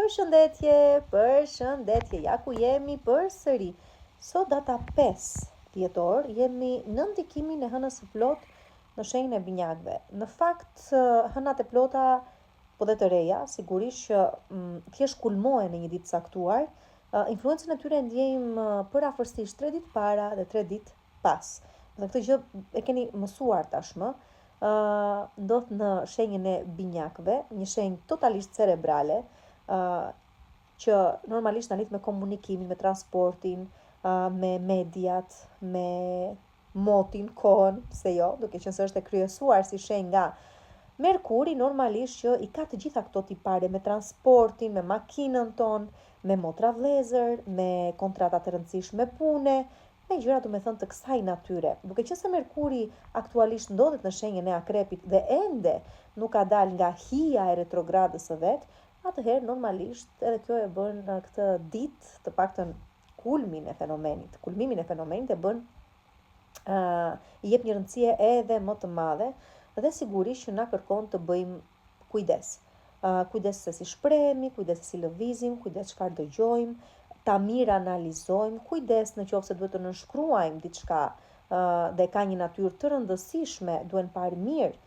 Përshëndetje, ja ku jemi përsëri. Sot data 5 dhjetor, jemi në ndikimin e hënës së plot në shenjën e binjakëve. Në fakt, hënat e plota, po dhe të reja, sigurisht që thjesht kulmohen në një ditë caktuar. Influencën e tyre ndjejmë për afërsisht 3 ditë para dhe 3 ditë pas. Dhe këtë gjë e keni mësuar tashmë. Ndodh në shenjën e binjakëve, një shenjë totalisht cerebrale, që normalisht në lidh me komunikimin, me transportin, me mediat, me motin, kohën, pse jo, duke qenë se është e kryesuar si shenjë nga Merkuri, normalisht që i ka të gjitha këto tipare, me transportin, me makinën ton, me motra vlezër, me kontrata të rëndësishme pune, me gjëra do me thënë të kësaj natyre. Duke qenë se Merkuri aktualisht ndodhet në shenjën e Akrepit dhe ende nuk ka dalë nga hija e retrogradës së vet, atëherë normalisht edhe kjo e bën këtë ditë, të paktën kulmimin e fenomenit e bën i jep një rëndësie edhe më të madhe dhe sigurisht që na kërkon të bëjmë kujdes. Kujdes se si shprehemi, kujdes se si lëvizim, kujdes çfarë dëgjojmë, ta mirë analizojmë, kujdes në qoftë se duhet të nënshkruajmë diçka dhe ka një natyrë të rëndësishme, duhen parë mirë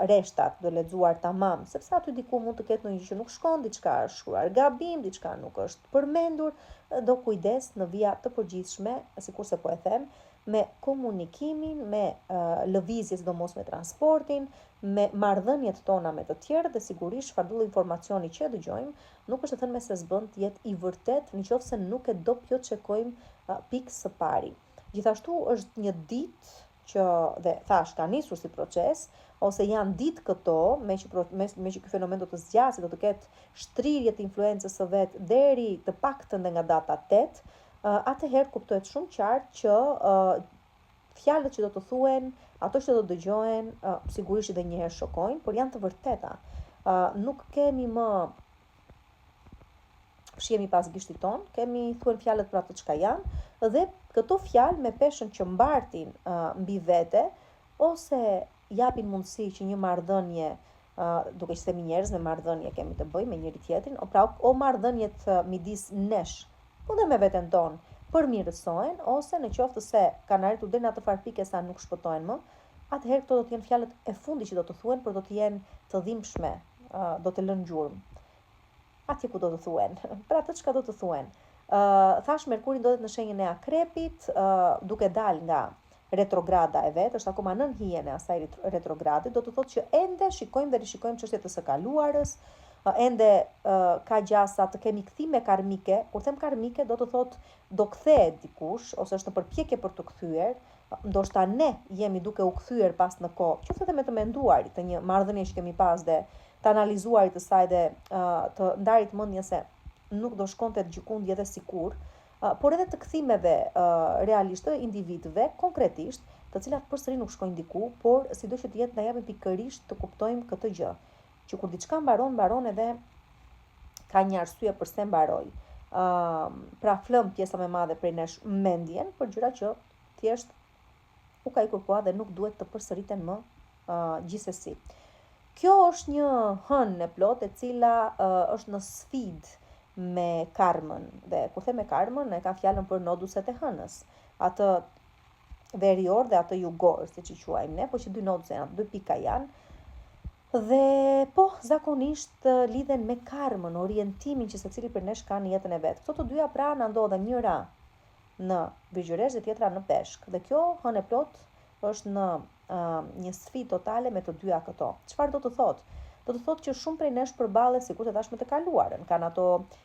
reshtat, do lexuar tamam, sepse aty diku mund të ketë ndonjë që nuk shkon, diçka është shkruar gabim, diçka nuk është përmendur, do kujdes në vija të përgjithshme, sikurse po e them, me komunikimin, me lëvizje, sidomos me transportin, me marrëdhëniet tona me të tjerë dhe sigurisht çfarëdo lloj informacioni që dëgjojmë, nuk është të thënë me se s'bën të jetë i vërtet nëse nuk e do plot çekojmë pikë së pari. Gjithashtu është një ditë që dhe thash ka nisur si proces, ose janë ditë këto, me që ky fenomen do të zgjasë, do të ketë shtrirje të influencës së vet deri të paktën nga data 8, atëherë kuptohet shumë qartë që fjalët që do të thuhen, ato që do të dëgjohen, sigurisht edhe një herë shokojnë, por janë të vërteta. Nuk kemi më fshihemi pas gishtit ton, thuhen fjalët për ato çka janë dhe këto fjalë me peshën që mbartin mbi vete ose japin mundësi që një marrëdhënie, duke që themi njerëz me marrëdhënie kemi të bëjmë me njëri tjetrin, o marrëdhëniet midis nesh, po dhe me veten tonë, përmirësohen ose në qoftë se kanë arritur deri në atë farpike sa nuk shpëtohen më, atëherë këto do të jenë fjalët e fundit që do të thuhen, por do të jenë të dhimbshme, do të lënë gjurmë. Atje ku do të thuhen, për atë çka do të thuhen. Thash Merkuri ndodhet në shenjën e Akrepit, duke dalë nga retrograda e vet, është akoma nën hijen e asaj retrograde, do të thotë që ende shikojmë dhe rishikojmë çështjet e së kaluarës, ende ka gjasa të kemi kthime karmike. Kur them karmike do të thotë do kthehet dikush ose është në përpjekje për të kthyer, ndoshta ne jemi duke u kthyer pas në kohë, qoftë edhe me të menduarit të një marrëdhënie që kemi pas dhe të analizuarit të saj dhe të ndarit mendjen se nuk do shkonte gjykundje dhe sikur, por edhe të kthimeve realisht të individëve konkretisht, të cilat përsëri nuk shkojnë diku, por sido që të jetë na japin pikërisht të kuptojmë këtë gjë, që kur diçka mbaron edhe ka një arsye pse mbaroi. Pra flëm pjesa më e madhe prej nesh mendjen për gjëra që thjesht u ka ikur koha dhe nuk duhet të përsëriten më gjithsesi. Kjo është një hënë e plot e cila është në sfidë me karmën, dhe kur them me karmën e ka fjalën për noduset e hënës, atë verior dhe atë jugor, siç i quajmë ne, po që dy noduse janë, dy pika janë. Dhe po, zakonisht lidhen me karmën, orientimin që secili për nesh ka në jetën e vet. Këto të dyja pra na ndodhen njëra në Bygjëresh dhe tjetra në Peshk. Dhe kjo hënë e plot është në një sfidë totale me të dyja këto. Çfarë do të thotë? Do të thotë që shumë prej nesh përballet sikur të tashmë të kaluarën, kanë ato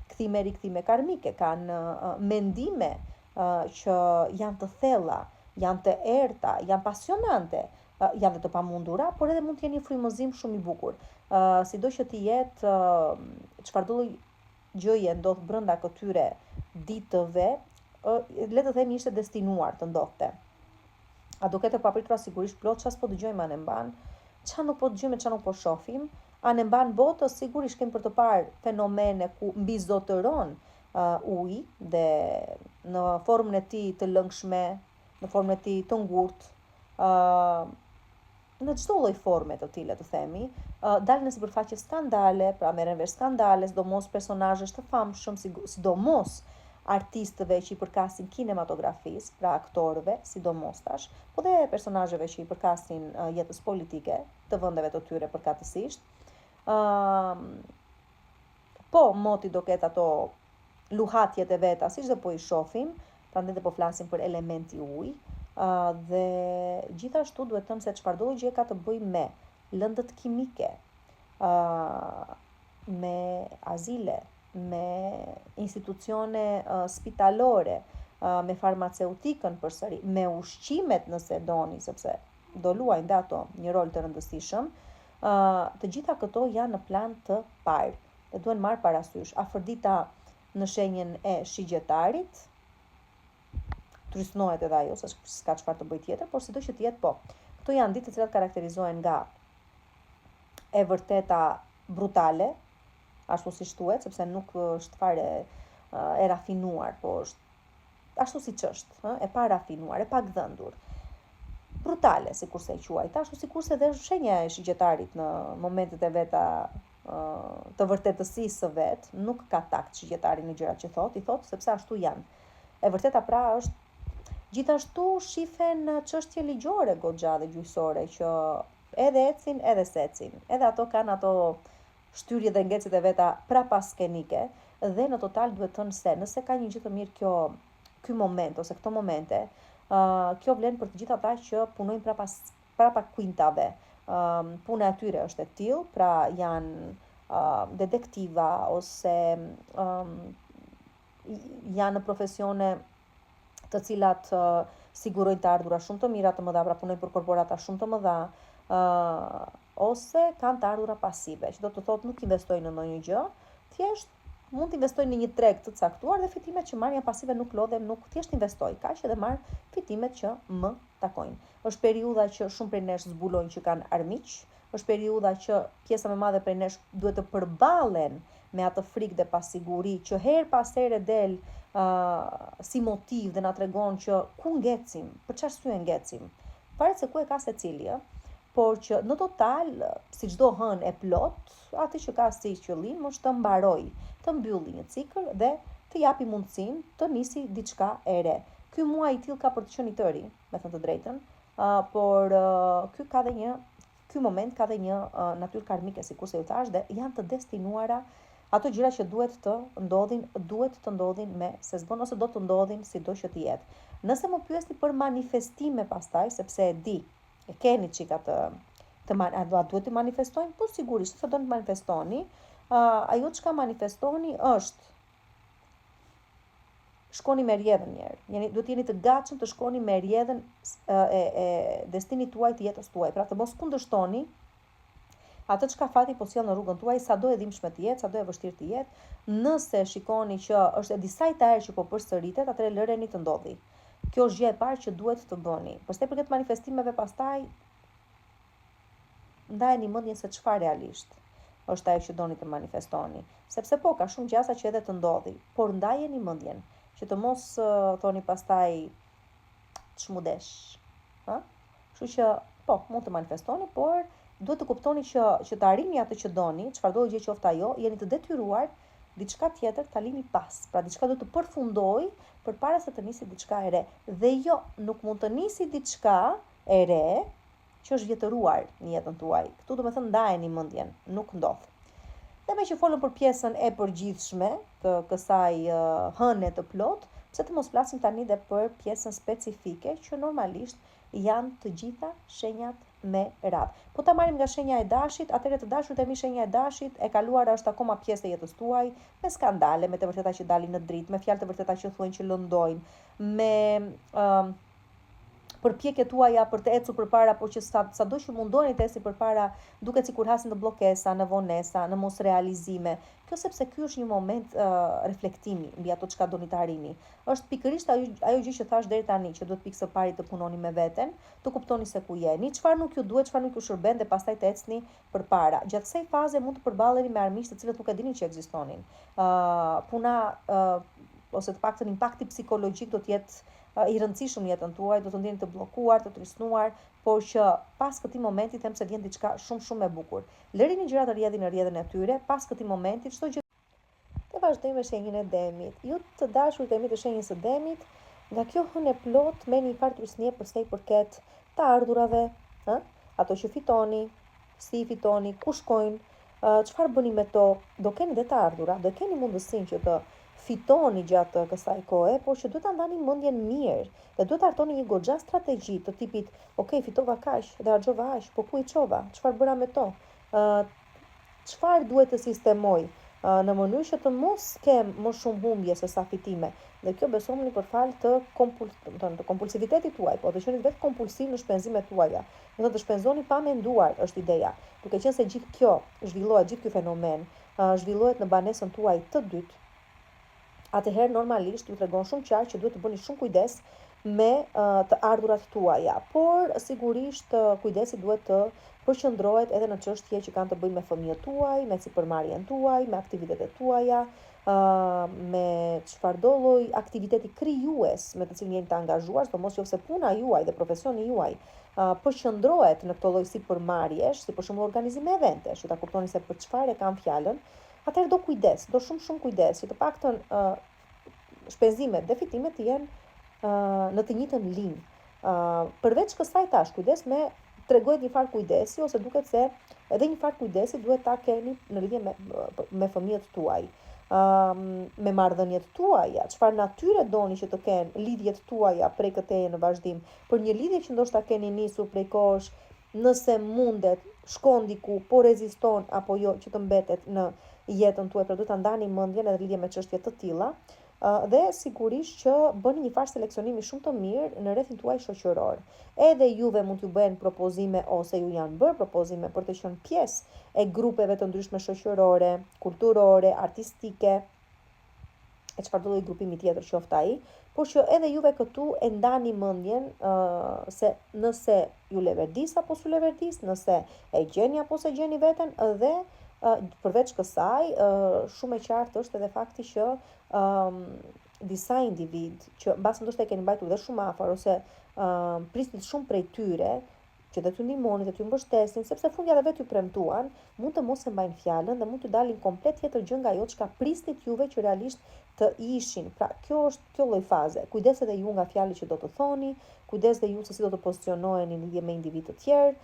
kthime rikthime karmike, kanë mendime që janë të thella, janë të errta, janë pasionante, janë dhe të pamundura, por edhe mund të jenë një frymëzim shumë i bukur. Sido që të jetë çfarëdo lloj gjëje ndodh brenda këtyre ditëve, le të themi ishte destinuar të ndodhte. A do ketë papritura sigurisht plot çfarë po dëgjojmë anë mban, çfarë nuk po dëgjojmë, çfarë nuk po shohim. Anë mban botës sigurisht kemi për të parë fenomene ku mbizotëron uji dhe në formën e tij të lëngshme, në formën e tij të ngurtë, në çdo lloj forme të tilla të themi, dalin në sipërfaqe skandale, pra merren vesh skandale, sidomos personazhesh të famshëm, sidomos artistëve që i përkasin kinematografisë, pra aktorëve, sidomos tash, po dhe personazheve që i përkasin jetës politike të vendeve të tyre përkatësisht. Po moti do ketë ato luhatjet e veta, siç dhe po i shohim, prandaj dhe po flasim për elementi ujë, dhe gjithashtu duhet të them se çfarëdo gjë ka të bëjë me lëndët kimike, me azile, me institucione spitalore, me farmaceutikën përsëri, me ushqimet nëse doni, sepse do luajnë dhe ato një rol të rëndësishëm, të gjitha këto janë në plan të parë dhe duhen marrë parasysh. Afërdita në shenjën e shigjetarit, trysnohet edhe ajo, se s'ka çfarë të bëjë tjetër, por sido që të jetë, po. Këto janë ditë të cilat karakterizohen nga e vërteta brutale, ashtu si thuhet, sepse nuk është fare e rafinuar, po është ashtu siç është, e pa rafinuar, e pa gdhëndur. Brutale, sikurse e quajta, ashtu sikurse dhe shenja e shigjetarit në momentet e veta të vërtetësisë së vet, nuk ka takt shigjetari në gjërat që thot, i thot sepse ashtu janë. E vërteta pra është gjithashtu shifen çështje ligjore goxha dhe gjyqësore që edhe ecin edhe secin. Edhe ato kanë ato shtyrje dhe ngecjet e veta prapaskenike dhe në total duhet thënë se nëse ka një gjë të mirë ky moment ose këto momente, kjo vlen për të gjithë ata që punojnë prapa kuintave. Puna e tyre është e tillë, pra janë detektiva ose janë në profesione të cilat sigurojnë të ardhura shumë të mira të mëdha, pra punojnë për korporata shumë të mëdha, ose kanë të ardhura pasive, që do të thotë nuk investojnë në ndonjë gjë, thjesht mund të investojnë në një treg të caktuar dhe fitimet që marrin pasive nuk lodhen, nuk thjesht investoj, kaq edhe marr fitimet që më takojnë. Është periudha që shumë prej nesh zbulojnë që kanë armiq, është periudha që pjesa më e madhe prej nesh duhet të përballen me atë frikë dhe pasiguri që her pas here del si motiv dhe na tregon që ku ngecim, për çfarë arsye ngecim. Varet se ku e ka secili, por që në total, si çdo hënë e plot, atë që ka si qëllim është të mbaroj, të mbylli një cikël dhe të japi mundësinë të nisi diçka e re. Ky muaj i tillë ka për të qenë i tëri, me thënë të drejtën, por ky moment ka dhe një natyrë karmike, sikurse ju thash, dhe janë të destinuara ato gjëra që duhet të ndodhin me se s'bën ose do të ndodhin sido që të jetë. Nëse më pyesni për manifestime pastaj, sepse e di, e keni çika a duhet të manifestojnë? Po sigurisht, se do të manifestoni, ajo çka manifestoni është shkoni me rrjedhën një herë. Duhet jeni të gatshëm të shkoni me rrjedhën e destinit tuaj, të jetës tuaj. Pra të mos kundërshtoni atë çka fati po sjell në rrugën tuaj, sado e dhimbshme të jetë, sado e vështirë të jetë, nëse shikoni që është e disajta herë që po përsëritet, atëherë lëreni të ndodhi. Kjo është gjë e parë që duhet të bëni. Pastaj për këtë manifestimeve pastaj ndajeni mendjen se çfarë realisht është ajo që doni të manifestoni, sepse po ka shumë gjasa që edhe të ndodhi, por ndajeni mendjen që të mos thoni pastaj ç'mudesh, Kështu që po, mund të manifestoni, por duhet të kuptoni që të arrini atë që doni, çfarëdo gjë qoftë ajo, jeni të detyruar diçka tjetër ta lini pas. Pra diçka duhet të përfundoj përpara se të nisi diçka e re. Dhe jo, nuk mund të nisi diçka e re që është vjetëruar në jetën tuaj. Këtu do të thënë ndajeni mendjen, nuk ndodh. Dhe me që folëm për pjesën e përgjithshme të kësaj hëne të plot, pse të mos flasim tani dhe për pjesën specifike që normalisht janë të gjitha shenjat me radhë. Po ta marrim nga shenja e dashit, atëherë të dashurit e mi shenja e dashit, e kaluara është akoma pjesë e jetës tuaj, me skandale, me të vërteta që dalin në dritë, me fjalë të vërteta që thuajnë që lëndojnë, me përpjekjet tuaja për të ecur përpara, por që sado që mundoni të ecni përpara, duket sikur hasin në bllokesa, në vonesa, në mos realizime. Kjo sepse ky është një moment reflektimi mbi ato çka doni të arrini. Është pikërisht ajo gjë që thash deri tani, që duhet pikë së pari të punoni me veten, të kuptoni se ku jeni, çfarë nuk ju duhet, çfarë nuk ju shërben dhe pastaj të ecni përpara. Gjatë kësaj faze mund të përballeni me armiq të cilët nuk e dinin që ekzistonin. Puna ose të paktën impakti psikologjik do të jetë i rëndësishëm në jetën tuaj, do të ndjeni të bllokuar, të trysnuar, por që pas këtij momenti them se vjen diçka shumë e bukur. Lërini gjërat të rrjedhin në rrjedhën e tyre, pas këtij momenti çdo gjë. Të vazhdojmë me shenjën e demit. Ju të dashur kemi të shenjës së demit, nga kjo hënë e plot me një farë trysnie për sa i përket të ardhurave, ato që fitoni, si i fitoni, ku shkojnë, çfarë bëni me to, do keni dhe të ardhura, do keni mundësinë që të fitoni gjatë kësaj kohe, por që duhet ta ndani mendjen mirë dhe duhet të hartoni një goxha strategji të tipit, ok, fitova kaq dhe harxova aq, po ku i çova? Çfarë bëra me to? Çfarë duhet të sistemoj në mënyrë që të mos kem më shumë humbje se sa fitime. Dhe kjo besoni për fal të kompulsivitetit tuaj, po të qenit vetë kompulsiv në shpenzimet tuaja. Do të shpenzoni pa menduar është ideja. Duke qenë se gjithë kjo zhvillohet, gjithë ky fenomen zhvillohet në banesën tuaj të dytë. Atëherë normalisht ju tregon shumë qartë që duhet të bëni shumë kujdes me të ardhurat tuaja, por sigurisht kujdesi duhet të përqendrohet edhe në çështje që kanë të bëjnë me fëmijët tuaj, me sipërmarrjen tuaj, me aktivitetet tuaja, me çfarëdo lloj aktiviteti krijues me të cilin jeni të angazhuar, sidomos nëse puna juaj dhe profesioni juaj përqendrohet në këtë lloj sipërmarrjesh, si për shembull organizim eventesh, që ta kuptoni se për çfarë e kam fjalën, atëherë do kujdes, do shumë kujdes, që të paktën shpenzimet dhe fitimet të jenë në të njëjtën linjë. Përveç kësaj tash kujdes me tregohet një farë kujdesi ose duket se edhe një farë kujdesi duhet ta keni në lidhje me fëmijët tuaj, me marrëdhëniet tuaja, çfarë natyre doni që të kenë lidhjet tuaja prej këteje në vazhdim, për një lidhje që ndoshta keni nisur prej kohësh, nëse mundet, shkon diku, po reziston apo jo që të mbetet në jetën tuaj, pra duhet ta ndani mendjen edhe lidhje me çështje të tilla. Dhe sigurisht që bëni një farë seleksionimi shumë të mirë në rrethin tuaj shoqëror. Edhe juve mund t'ju bëhen propozime ose ju janë bërë propozime për të qenë pjesë e grupeve të ndryshme shoqërore, kulturore, artistike, e çfarëdo lloj grupimi tjetër qoftë ai, por që edhe juve këtu e ndani mendjen se nëse ju leverdis apo s'u leverdis, nëse e gjeni apo s'e gjeni veten, dhe përveç kësaj, shumë e qartë është edhe fakti që disa individ që mbas ndoshta e keni mbajtur dhe shumë afër ose prisnit shumë prej tyre, që dhe t'ju ndihmonin, dhe t'ju mbështesin, sepse fundja dhe vetë ju premtuan, mund të mos e mbajnë fjalën dhe mund t'ju dalin komplet tjetër gjë nga ajo çka prisnit juve që realisht të ishin. Pra, kjo është kjo lloj faze. Kujdes edhe ju nga fjalët që do të thoni, kujdes dhe ju se si do të pozicionoheni në lidhje me individ të tjerë,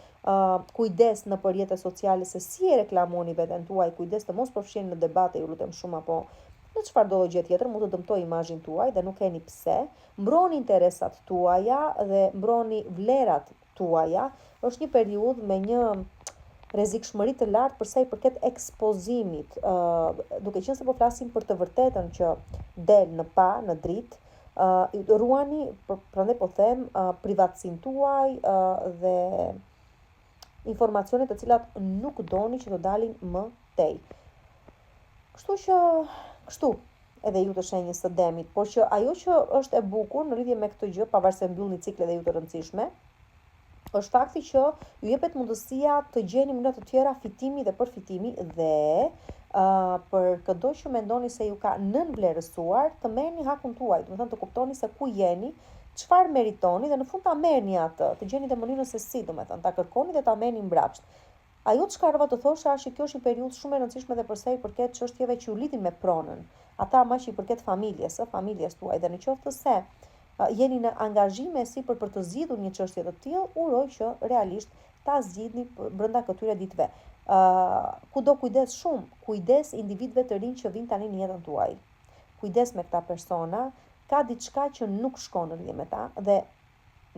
kujdes në rrjetet sociale se si e reklamoni veten tuaj, kujdes të mos përfshiheni në debate, ju lutem shumë, apo në çfarëdo gjë tjetër mund të dëmtojë imazhin tuaj dhe nuk keni pse. Mbroni interesat tuaja dhe mbroni vlerat tuaja. Është një periudhë me një rrezikshmëri të lartë për sa i përket ekspozimit, duke qenë se po flasim për të vërtetën që del në pa, në dritë, ruani, prandaj po them, privatësinë tuaj dhe informacionet të cilat nuk doni që të dalin më tej. Kështu edhe ju të shenjës së demit, por që ajo që është e bukur në lidhje me këtë gjë, pavarësisht se mbyllni ciklet dhe ju të rëndësishme, është fakti që ju jepet mundësia të gjeni mënyra të tjera fitimi dhe përfitimi dhe për çdo që mendoni se ju ka nënvlerësuar, të merrni hakun tuaj, do të thënë të kuptoni se ku jeni, çfarë meritoni dhe në fund ta merrni atë, të gjeni dhe mënyrën se si, domethënë ta kërkoni dhe ta merrni mbrapsht. Ajo çka rrova të thosha është që kjo është një periudhë shumë e rëndësishme dhe për sa i përket çështjeve që u lidhin me pronën. Ata më që i përket familjes tuaj dhe në qoftë se jeni në angazhime sipër për të zgjidhur një çështje të tillë, uroj që realisht ta zgjidhni brenda këtyre ditëve. Kudo kujdes shumë, kujdes individëve të rinj që vijnë tani në jetën tuaj. Kujdes me këta persona, ka diçka që nuk shkon në lidhje me ta dhe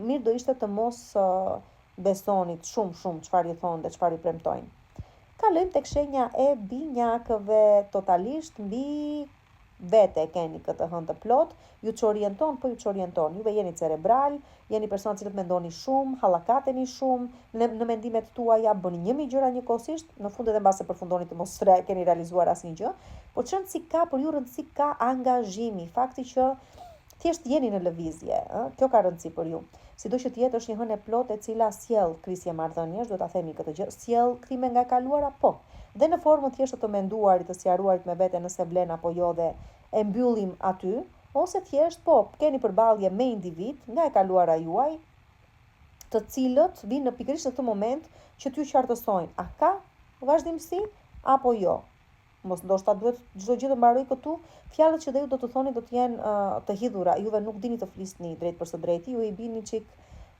mirë do ishte të mos besonit shumë çfarë i thonë dhe çfarë i premtojnë. Kalojmë tek shenja e binjakëve, totalisht mbi vete keni këtë hënë të plot, ju çorienton, po ju çorienton. Juve jeni cerebral, jeni persona që mendoni shumë, hallakateni shumë në mendimet tuaja, bëni 1000 gjëra njëkohësisht, në fund edhe mbase përfundoni të mos keni realizuar asnjë gjë, por rëndësi ka për ju, rëndësi ka angazhimi, fakti që thjesht jeni në lëvizje, kjo ka rëndësi për ju. Sido që tjetë është një hënë e plot e cila sjell krisje marrëdhëniesh, do ta themi këtë gjë, sjell krime nga e kaluara, po. Dhe në formën thjesht të menduarit, të sqaruarit me vete nëse blen apo jo dhe e mbyllim aty, ose thjesht po keni përballje me individ nga e kaluara juaj të cilët vinë në pikërisht në këtë moment që t'ju qartësojnë, a ka vazhdimsi apo jo. Mos ndoshta duhet çdo gjë të mbaroj këtu, fjalët që dhe ju do të thoni do të jenë të hidhura, juve nuk dini të flisni drejt për së drejti, ju i bini çik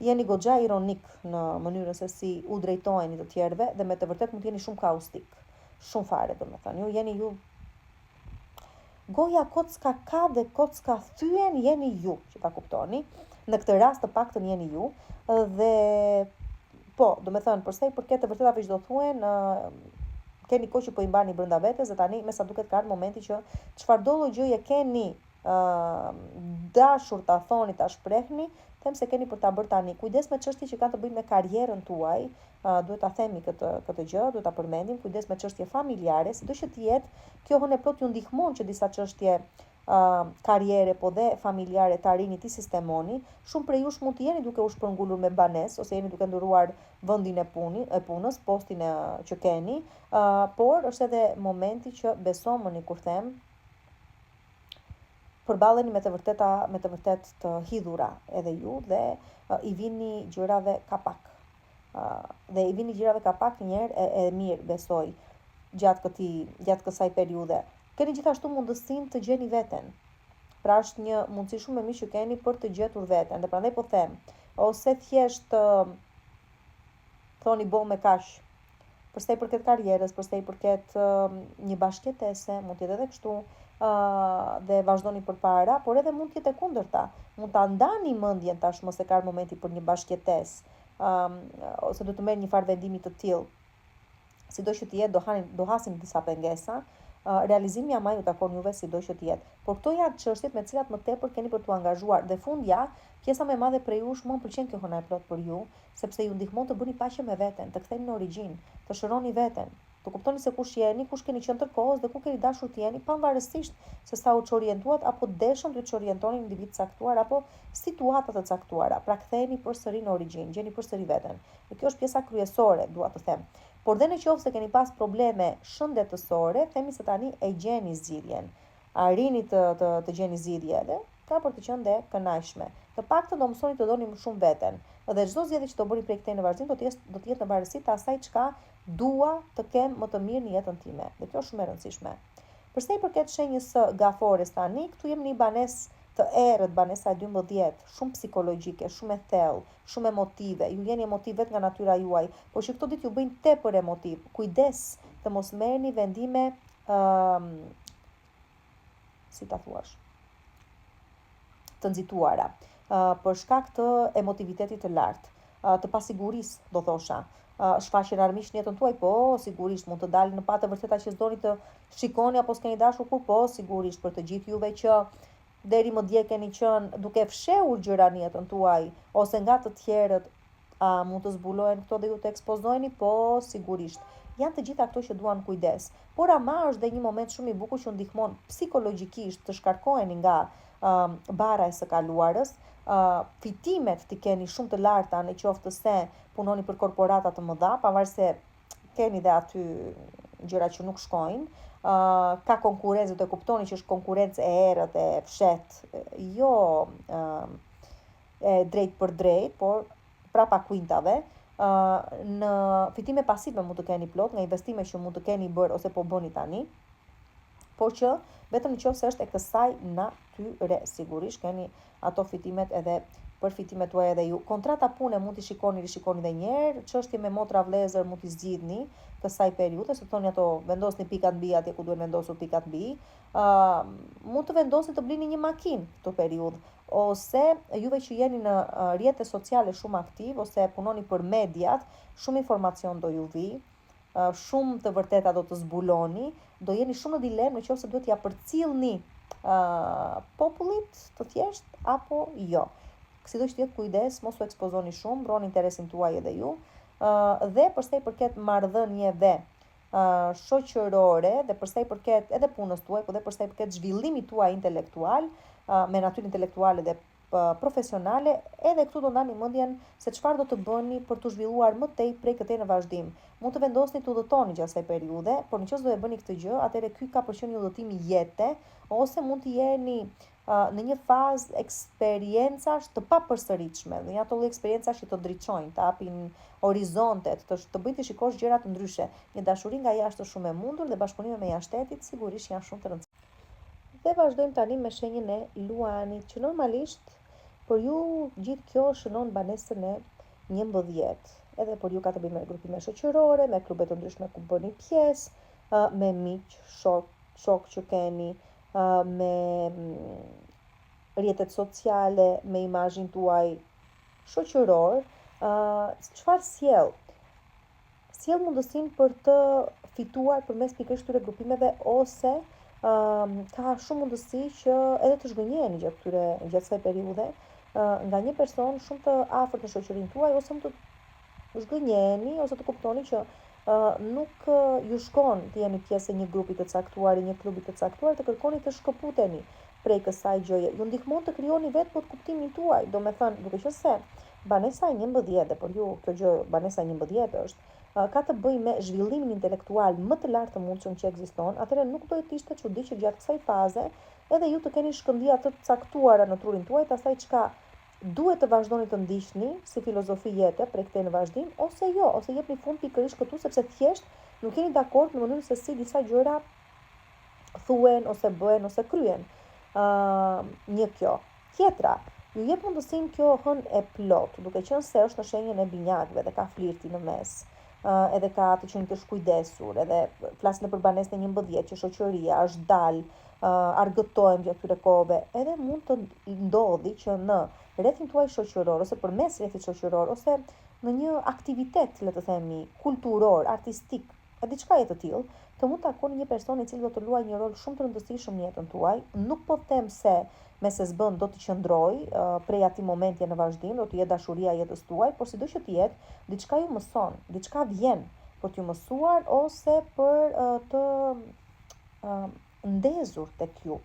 jeni goxha ironik në mënyrën se si u drejtojeni të tjerëve dhe me të vërtet mund të jeni shumë kaustik. Shumë fare, domethënë. Ju goja kocka ka dhe kocka thyen, jeni ju, që ta kuptoni. Në këtë rast të paktën jeni ju dhe po, domethënë përsa i përket të vërtetave që do thuen, keni kohë që po i mbani brenda vetes dhe tani me sa duket ka ardhur momenti që çfarëdo gjëje keni dashur ta thoni, ta shprehni, them se keni për ta bërë tani. Kujdes me çështje që kanë të bëjnë me karrierën tuaj, duhet ta themi këtë gjë, duhet ta përmendim, kujdes me çështje familjare, sidoqë të jetë, kjo hënë plot ju ndihmon që disa çështje karriere po dhe familjare të arrini ti sistemoni. Shumë prej jush mund të jeni duke u shpërngulur me banesë ose jeni duke ndëruar vendin e punës, postin që keni, por është edhe momenti që besomëni kur them përballeni me të vërtet të hidhura edhe ju dhe i vini gjërave kapak. Dhe i vini gjërave kapak njëherë e mirë, besoj, gjatë kësaj periudhe. Keni gjithashtu mundësinë të gjeni veten. Pra është një mundësi shumë e mirë që keni për të gjetur veten. Dhe prandaj po them, ose thjesht thoni bo me kaq, përsa i përket karrierës, përsa i përket një bashkëjetese, mund të jetë edhe kështu, dhe vazhdoni përpara, por edhe mund të jetë e kundërta. Mund ta ndani mendjen tashmë se ka momenti për një bashkëjetesë, ose do të merr një farë vendimi të tillë. Sidoqë të jetë do hasim disa pengesa, realizimi ama ju takon juve sidoqë të jetë. Por këto janë çështjet me të cilat më tepër keni për t'u angazhuar dhe fundja, pjesa më e madhe prej jush më pëlqen kjo hëna e plot për ju, sepse ju ndihmon të bëni paqe me veten, të ktheni në origjinë, të shëroni veten, të kuptoni se kush jeni, kush keni qenë tërkohës dhe ku keni dashur të jeni, pavarësisht se sa u çorientuat apo deshën të çorientoni në individ caktuar apo situata të caktuara. Pra ktheheni përsëri në origjinë, gjeni përsëri veten. Dhe kjo është pjesa kryesore, dua të them. Por dhe në qoftë se keni pas probleme shëndetësore, themi se tani e gjeni zgjidhjen. Arrini të gjeni zgjidhje dhe ka për të qenë dhe kënaqshme. Të paktën do mësoni të doni më shumë veten. Dhe çdo zgjedhje që do bëni prej këtej në vazhdim do të jetë në varësi të asaj çka dua të kem më të mirë në jetën time. Dhe kjo është shumë e rëndësishme. Përsa i përket shenjës së gafores tani, këtu jemi në një banesë të errët, banesa e 12, shumë psikologjike, shumë e thellë, shumë emotive. Ju jeni emotiv vetë nga natyra juaj, por që këto ditë ju bëjnë tepër emotiv. Kujdes të mos merrni vendime si ta thuash, të nxituara, për shkak të emotivitetit të lartë, të pasigurisë, do thosha. Shfaqen armiqsh në jetën tuaj, po, sigurisht mund të dalin në pa të vërteta që s'doni të shikoni apo s'keni dashur kur, po, sigurisht për të gjithë juve që deri më dje keni qenë duke fshehur gjëra në jetën tuaj ose nga të tjerët, mund të zbulohen këto dhe ju të ekspozojeni, po, sigurisht. Janë të gjitha këto që duan kujdes. Por ama është dhe një moment shumë i bukur që ndihmon psikologjikisht të shkarkoheni nga bara e së kaluarës, fitimet t'i keni shumë të larta në qoftë se punoni për korporata të mëdha, pavarësisht se keni dhe aty gjëra që nuk shkojnë, ka konkurrencë, do të kuptoni që është konkurrencë e errët, e fshehtë, jo drejt për drejt, por prapa kuintave. Në fitime pasive mund të keni plot nga investime që mund të keni bërë ose po bëni tani, por që vetëm nëse është e kësaj natyre, sigurisht keni ato fitimet edhe për fitimet tuaja edhe ju. Kontrata pune mund t'i rishikoni edhe një herë, çështje me motra vëllezër mund t'i zgjidhni kësaj periudhe, se thoni ato vendosni pikat mbi atje ku duhen vendosur pikat mbi. Mund të vendosni të blini një makinë këtë periudhë, ose juve që jeni në rrjete sociale shumë aktiv ose punoni për mediat, shumë informacion do ju vi, shumë të vërteta do të zbuloni, do jeni shumë në dilemë nëse duhet t'ia përcjellni popullit të thjesht apo jo. Sidoqë të jetë kujdes, mos u ekspozoni shumë, mbroni interesin tuaj edhe ju. Dhe përsa i përket marrëdhënieve shoqërore dhe përsa i përket edhe punës tuaj, po dhe përsa i përket zhvillimit tuaj intelektual, me natyrë intelektuale dhe profesionale, edhe këtu do ndani mendjen se çfarë do të bëni për të zhvilluar më tej prej këtej në vazhdim. Mund të vendosni të udhëtoni gjatë kësaj periudhe, por nëse do e bëni këtë gjë, atëherë ky ka për qenë një udhëtim jete, ose mund të jeni në një fazë eksperiencash të papërsëritshme, dhe një ato lloj eksperiencash që të ndriçojnë, të hapin horizontet, të bëjnë të shikosh gjëra të ndryshe. Një dashuri nga jashtë është shumë e mundur dhe bashkëpunime me jashtëtetit sigurisht janë shumë të rëndësishme. Dhe vazhdojmë tani me shenjën e luanit, që normalisht për ju gjithë kjo shënon banesën e 11. Edhe për ju ka të bëjë me grupime shoqërore, me klube të ndryshme ku bëni pjesë, me miq, shok që keni, me rrjetet sociale, me imazhin tuaj shoqëror, çfarë sjell? Sjell mundësinë për të fituar përmes pikërisht këtyre grupimeve, ose ka shumë mundësi që edhe të zhgënjeheni gjatë kësaj periudhe nga një person shumë të afërt në shoqërinë tuaj, ose mund të zhgënjeheni ose të kuptoni që nuk ju shkon të jeni pjesë e një grupi të caktuar, një klubi të caktuar, të kërkoni të shkëputeni prej kësaj gjëje. Ju ndihmon të krijoni vetë për kuptimin tuaj, domethënë, duke qenë se banesa e 11 dhe për ju kjo gjë banesa e 11 është, ka të bëjë me zhvillimin intelektual më të lartë të mundshëm që ekziston, atëherë nuk do të ishte çudi që gjatë kësaj faze edhe ju të keni shkëndija të caktuara në trurin tuaj të asaj çka duhet të vazhdoni të ndiqni si filozofi jete prej këtej në vazhdim, ose jo, ose jepni fund pikërisht këtu sepse thjesht nuk jeni dakord në mënyrën se si disa gjëra thuhen ose bëhen ose kryen. Një kjo. Tjetra, ju jep mundësinë kjo hën e plot, duke qenë se është në shenjën e binjakëve dhe ka flirti në mes. Edhe ka të qenë të shkujdesur, edhe flasën për banesën e 11 që shoqëria është dal, argëtojmë gjatë këtyre kohëve, edhe mund të ndodhi që në rrethin tuaj shoqëror ose përmes rrethit shoqëror ose në një aktivitet, le të themi, kulturor, artistik, e diçka e të tillë, të mund takoni një person i cili do të luajë një rol shumë të rëndësishëm në jetën tuaj. Nuk po them se me se s'bën do të qëndroj prej atij momenti në vazhdim, do të jetë dashuria e jetës tuaj, por sido që të jetë, diçka ju mëson, diçka vjen për t'ju mësuar ose për të ndezur tek ju.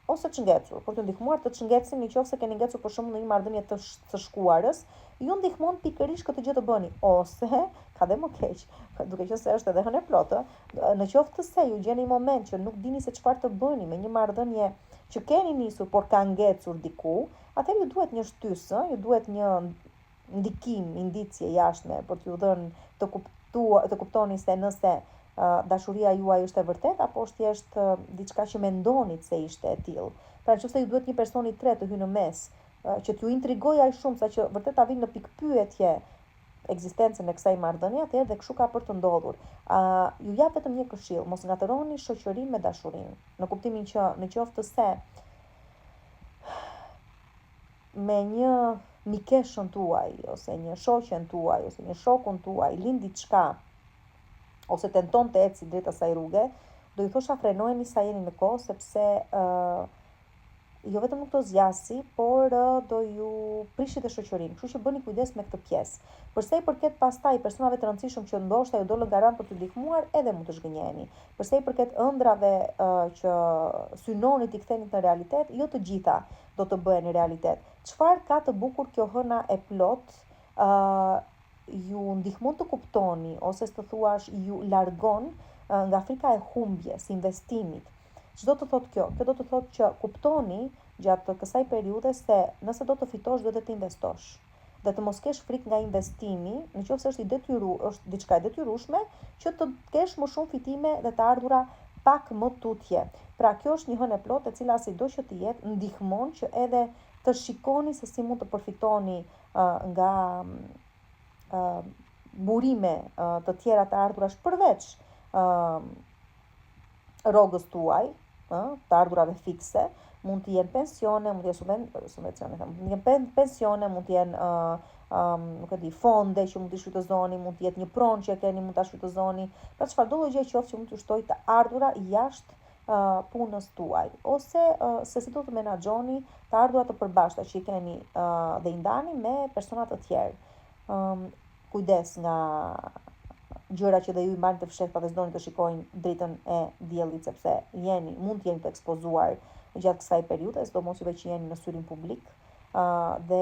Ose çngecur, për të ndihmuar të çngecni nëse keni ngecur për shembull në një marrëdhënie të shkuarës, ju ndihmon pikërisht këtë gjë të bëni, ose ka dhe më keq, duke qenë se është edhe hënë e plotë, në qoftë se ju gjeni një moment që nuk dini se çfarë të bëni me një marrëdhënie që keni nisur por ka ngecur diku, atëherë ju duhet një shtysë, ju duhet një ndikim, indicie jashtme për t'ju dhënë të kuptoni se nëse dashuria juaj është e vërtet apo është thjesht diçka që mendonit se ishte e tillë. Pra nëse ju duhet një person i tretë të hyjë në mes, që t'ju intrigojë aq shumë sa që vërtet ta vinë në pikë pyetje ekzistencën e kësaj marrëdhënie, atëherë dhe kështu ka për të ndodhur. Ju jap vetëm një këshill, mos ngatëroni shoqërinë me dashurinë, në kuptimin që në qoftë se me një mikeshën tuaj ose një shoqen tuaj ose një shokun tuaj lind diçka ose tenton të eci drejt asaj rruge, do ju thosha frenojeni sa jeni në kohë, sepse jo vetëm nuk do zgjasi, por do ju prishit e shoqërinë. Kështu që bëni kujdes me këtë pjesë. Përsa i përket pastaj personave të rëndësishëm që ndoshta ju dolën garant për t'ju ndihmuar, edhe mund të zhgënjeheni. Përsa i përket ëndrave që synonit i ktheni në realitet, jo të gjitha do të bëhen në realitet. Çfarë ka të bukur kjo hëna e plot? Ju ndihmon të kuptoni, ose të thuash ju largon nga frika e humbjes, investimit. Ç'do të thotë kjo? Kjo do të thotë që kuptoni gjatë kësaj periudhe se nëse do të fitosh duhet të investosh. Dhe të mos kesh frikë nga investimi, nëse është diçka e detyrueshme, që të kesh më shumë fitime dhe të ardhura pak më tutje. Pra kjo është një hënë e plotë e cila sido që të jetë ndihmon që edhe të shikoni se si mund të përfitoni nga burime të tjera të ardhurash përveç rrogës tuaj, të ardhurave fikse, mund të jenë pensione, mund të jenë subvencione, mund të jenë pensione, mund të jenë nuk e di, fonde që mund të shfrytëzoni, mund të jetë një pronë që e keni mund ta shfrytëzoni, pra çfarëdo gjë qoftë që mund të shtojë të ardhura jashtë punës tuaj, ose se si do të menaxhoni të ardhurat të përbashkëta që i keni dhe i ndani me persona të tjerë. Kujdes nga gjëra që dhe ju i mbani të fshehta dhe s'doni të shikojnë dritën e diellit, sepse mund të jeni të ekspozuar gjatë kësaj periudhe, sidomos juve që jeni në syrin publik. Dhe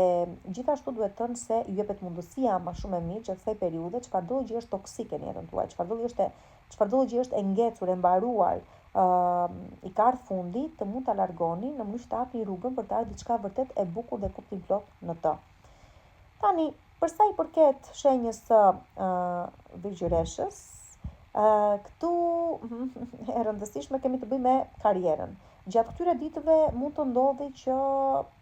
gjithashtu duhet thënë se ju jepet mundësia më shumë e mirë gjatë kësaj periudhe, çfarëdo gjë është toksike në jetën tuaj, çfarëdo gjë është e ngecur, e mbaruar, i ka ardhur fundi të mund ta largoni në mënyrë të hapni rrugën për të ardhur diçka vërtet e bukur dhe kuptim plot në të. Tani, për sa i përket shenjës së virgjëreshës, këtu e rëndësishme kemi të bëjmë me karrierën. Gjatë këtyre ditëve mund të ndodhi që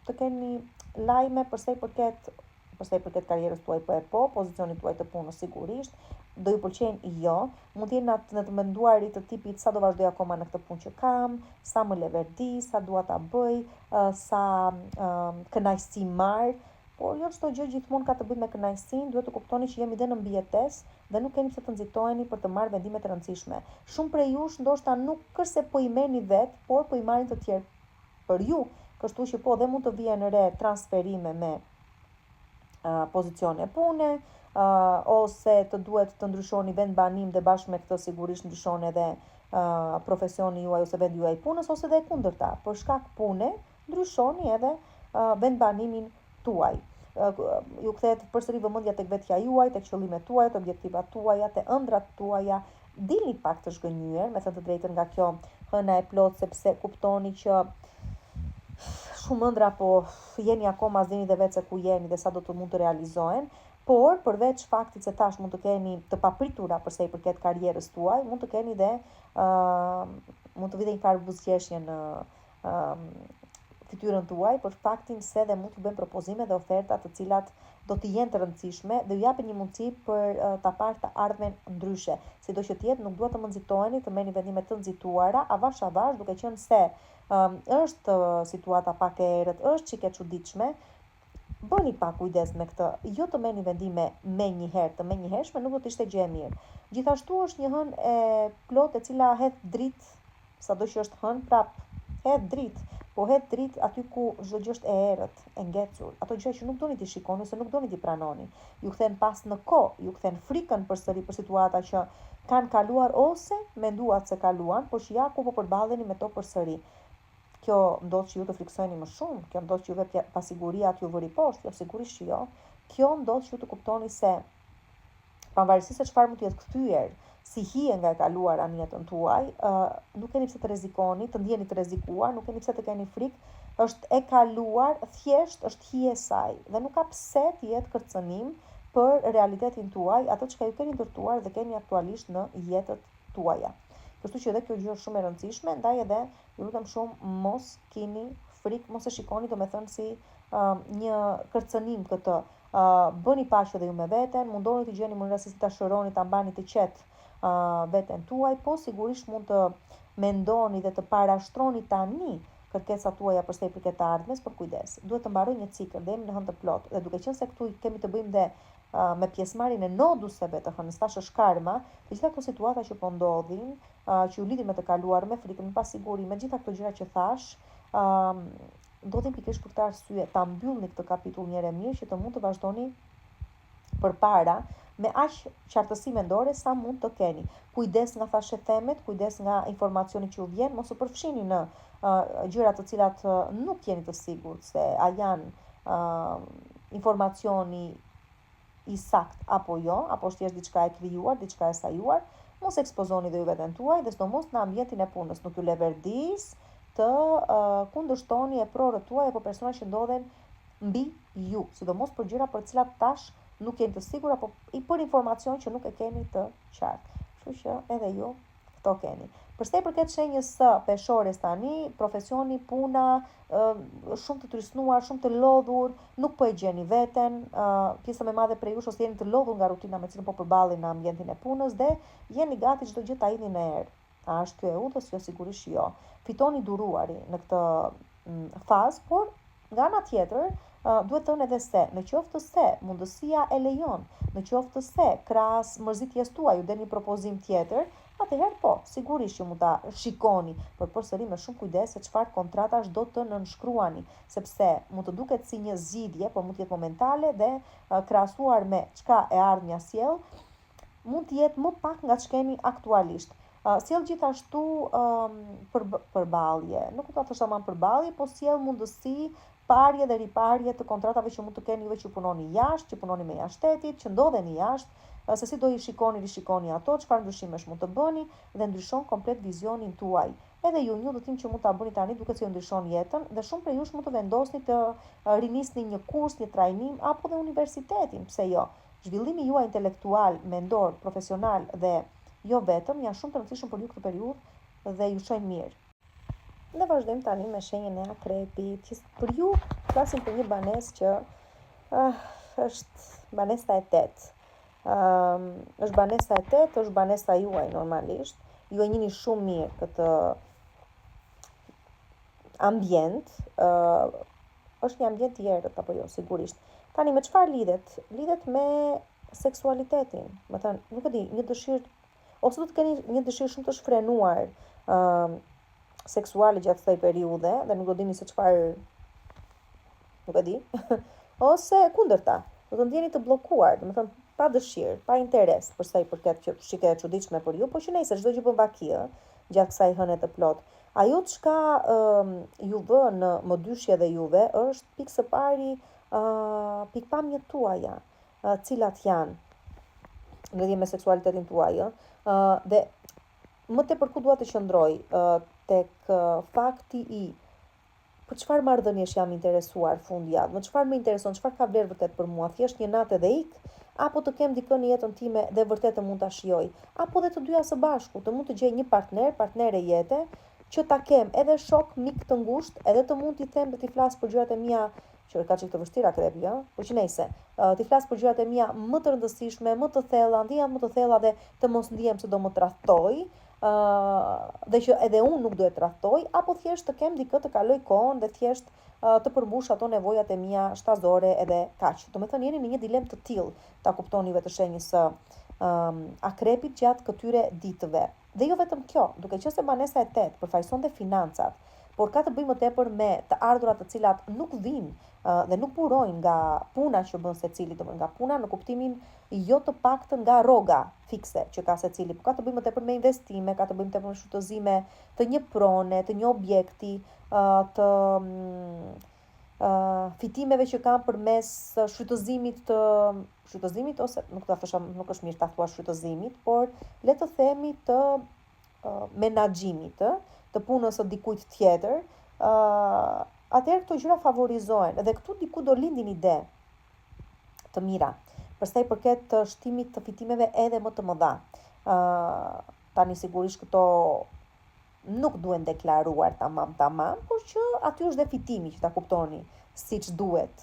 të keni lajme për sa i përket karrierës tuaj pozicionit tuaj të punës sigurisht, do ju pëlqejnë jo, mund të jeni në të menduarit të tipit sa do vazhdoj akoma në këtë punë që kam, sa më leverdi, sa dua ta bëj, sa kënaqësi marr. Por jo çdo gjë gjithmonë ka të bëjë me kënaqësinë, duhet të kuptoni që jemi dhe në mbijetesë dhe nuk keni pse të nxitoheni për të marrë vendime të rëndësishme. Shumë prej jush ndoshta nuk është se po i merrni vet, por po i marrin të tjerë për ju, kështu që po dhe mund të vijë në re transferime me pozicione pune, ose të duhet të ndryshoni vend banim dhe bashkë me këtë sigurisht ndryshon edhe profesioni juaj ose vendi juaj punës, ose dhe kundërta, për shkak pune ndryshoni edhe vend banimin tuaj. Ju kthehet përsëri vëmendja tek vetja juaj, tek qëllimet tuaja, tek objektivat tuaja, te ëndrat tuaja. Dilni pak të zhgënjyer, me thënë të drejtën, nga kjo hëna e plot, sepse kuptoni që shumë ëndra po jeni akoma s'dini dhe vetë se ku jeni dhe sa do të mund të realizohen, por përveç faktit se tash mund të keni të papritura përsa i përket karrierës tuaj, mund të keni dhe mund të vide një farë buzëqeshje në fytyrën tuaj, për faktin se dhe mund të bëjmë propozime dhe oferta të cilat do të jenë të rëndësishme dhe ju japin një mundësi për ta parë të ardhmen ndryshe. Sido që të jetë, nuk duhet të më nxitoni të merrni vendime të nxituara avash, duke qenë se është situata pak e errët, është çike e çuditshme. Bëni pak kujdes me këtë, jo të merrni vendime të menjëhershme, nuk do të ishte gjë e mirë. Gjithashtu është një hënë e plot e cila hedh dritë, sado që është hënë, prap hedh dritë. Po hedh dritë aty ku çdo gjë është e errët, e ngecur. Ato gjëra që nuk doni ti shikoni ose nuk doni ti pranoni. Ju kthen pas në kohë, ju kthen frikën përsëri për situata që kanë kaluar ose menduat se kaluan, por që ja ku po përballeni me to përsëri. Kjo ndodh që ju të friksojeni më shumë, kjo ndodh që juve pasiguria t'ju vëri poshtë, jo sigurisht që jo. Kjo ndodh që ju të kuptoni se pavarësisht se çfarë mund të jetë kthyer si hije nga e kaluara në jetën tuaj, nuk keni pse të rrezikoni, të ndjeni të rrezikuar, nuk keni pse të keni frikë, është e kaluar, thjesht është hije e saj dhe nuk ka pse të jetë kërcënim për realitetin tuaj, ato që ju keni ndërtuar dhe keni aktualisht në jetët tuaja. Kështu që edhe kjo gjë është shumë e rëndësishme, ndaj edhe ju lutem shumë mos keni frikë, mos e shikoni domethënë si një kërcënim këtë. Bëni paqe dhe ju me veten, mundoni të gjeni mënyra se si ta shëroni, ta mbani të qetë veten tuaj, po sigurisht mund të mendoni dhe të parashtroni tani kërkesat tuaja për sa i përket të ardhmes, por kujdes. Duhet të mbaroj një cikël dhe jemi në hënë të plot. Dhe duke qenë se këtu kemi të bëjmë dhe me pjesëmarrjen e noduseve të hënës, tash është karma, të gjitha këto situata që po ndodhin, që ju lidhin me të kaluar, me frikën, me pasiguri, me gjitha këto gjëra që thash, ndodhin pikërisht për këtë arsye, ta mbyllni këtë kapitull një herë mirë që të mund të vazhdoni përpara me aq qartësi mendore sa mund të keni. Kujdes nga thashethemet, kujdes nga informacioni që ju vjen, mos u përfshini në gjëra të cilat nuk jeni të sigurt se a janë informacioni i sakt apo jo, apo është thjesht diçka e krijuar, diçka e sajuar. Mos ekspozoni dhe ju veten tuaj, dhe sidomos në ambientin e punës, nuk ju leverdis të kundërshtoni e prorët tuaj apo persona që ndodhen mbi ju, sidomos për gjëra për cilat tash nuk jeni të sigurt apo për informacion që nuk e keni të qartë. Kështu që edhe ju këto keni. Për sa i përket shenjës së peshores tani, profesioni, puna, shumë të trysnuar, shumë të lodhur, nuk po e gjeni veten, pjesa më e madhe prej jush ose jeni të lodhur nga rutina me cilën po përballeni në ambientin e punës dhe jeni gati çdo gjë ta hidhni në erë. A është kjo e udhës? Jo, sigurisht jo. Fitoni duruari në këtë fazë, por nga ana tjetër, duhet thënë edhe se, në qoftë se mundësia e lejon, në qoftë se krahas mërzitjes tuaj ju del një propozim tjetër, atëherë po, sigurisht që mund ta shikoni, por përsëri me shumë kujdes se çfarë kontratash do të nënshkruani, sepse mund të duket si një zgjidhje, por mund të jetë momentale dhe krahasuar me çka e ardhmja sjell, mund të jetë më pak nga ç'keni aktualisht. Sjell gjithashtu përballje, nuk do ta thosh tamam përballje, po sjell mundësi parje dhe riparje të kontratave që mund të keni juve që punoni jashtë, që punoni me jashtëtetit, që ndodheni jashtë, se si do i rishikoni ato, çfarë ndryshimesh mund të bëni dhe ndryshon komplet vizionin tuaj. Edhe ju një udhëtim që mund ta bëni tani duke si ju ndryshon jetën dhe shumë prej jush mund të vendosni të rinisni një kurs, një trajnim apo dhe universitetin, pse jo. Zhvillimi juaj intelektual, mendor, profesional dhe jo vetëm janë shumë të rëndësishëm për ju këtë periudhë dhe ju shojnë mirë. Dhe vazhdojmë tani me shenjën e Akrepit, që për ju flasim për një banesë që është banesa e 8. Është banesa e 8, është banesa juaj normalisht. Ju e njihni shumë mirë këtë ambient, është një ambient i errët apo jo, sigurisht. Tani me çfarë lidhet? Lidhet me seksualitetin. Do të thënë, nuk e di, një dëshirë ose do të keni një dëshirë shumë të shfrenuar seksuale gjatë kësaj periudhe dhe nuk do dini se çfarë, nuk e di, ose kundërta, do të ndjeni të bllokuar, do të thënë pa dëshirë, pa interes për sa i përket që shike e çuditshme për ju, po që nejse çdo gjë bën vaki gjatë kësaj hëne të plot. Ajo çka ju vë në modyshje dhe juve është pikë së pari pikpamjet tuaja, cilat janë në lidhje me seksualitetin tuaj, dhe më tepër ku dua të qëndroj tek fakti i për çfarë marrëdhëniesh jam interesuar fundjavë, më çfarë më intereson, çfarë ka vlerë vërtet për mua, thjesht një natë dhe ik, apo të kem dikën në jetën time dhe vërtet të mund ta shijoj, apo dhe të dyja së bashku, të mund të gjej një partnere jete që ta kem edhe shok mik të ngushtë, edhe të mund t'i them dhe t'i flas për gjërat e mia, që ka çik të vështira Akrepi, po që nejse, t'i flas për gjërat e mia më të rëndësishme, më të thella, ndjenjat më të thella dhe të mos ndihem se do më tradhtoj, dhe që edhe unë nuk do e tradhtoj, apo thjesht të kem dikë të kaloj kohën dhe thjesht të përmbush ato nevojat e mia shtazore edhe kaq. Do të thënë jeni në një dilemë të tillë, ta kuptoni vetë shenjës së Akrepit gjatë këtyre ditëve. Dhe jo vetëm kjo, duke qenë se banesa e 8 përfaqëson dhe financat, por ka të bëjë më tepër me të ardhurat të cilat nuk vijnë dhe nuk burojnë nga puna që bën secili, domethënë nga puna në kuptimin jo të paktën nga rroga fikse që ka secili, por ka të bëjë më tepër me investime, ka të bëjë më tepër me shfrytëzime të një prone, të një objekti, të fitimeve që kanë përmes shfrytëzimit ose nuk ta thosha, nuk është mirë ta thua shfrytëzimit, por le të themi të menaxhimit, të punës së dikujt tjetër, atëherë këto gjëra favorizohen dhe këtu diku do lindin ide të mira, për sa i përket të shtimit të fitimeve edhe më të mëdha. Tani sigurisht këto nuk duhen deklaruar tamam, por që aty është dhe fitimi që ta kuptoni siç duhet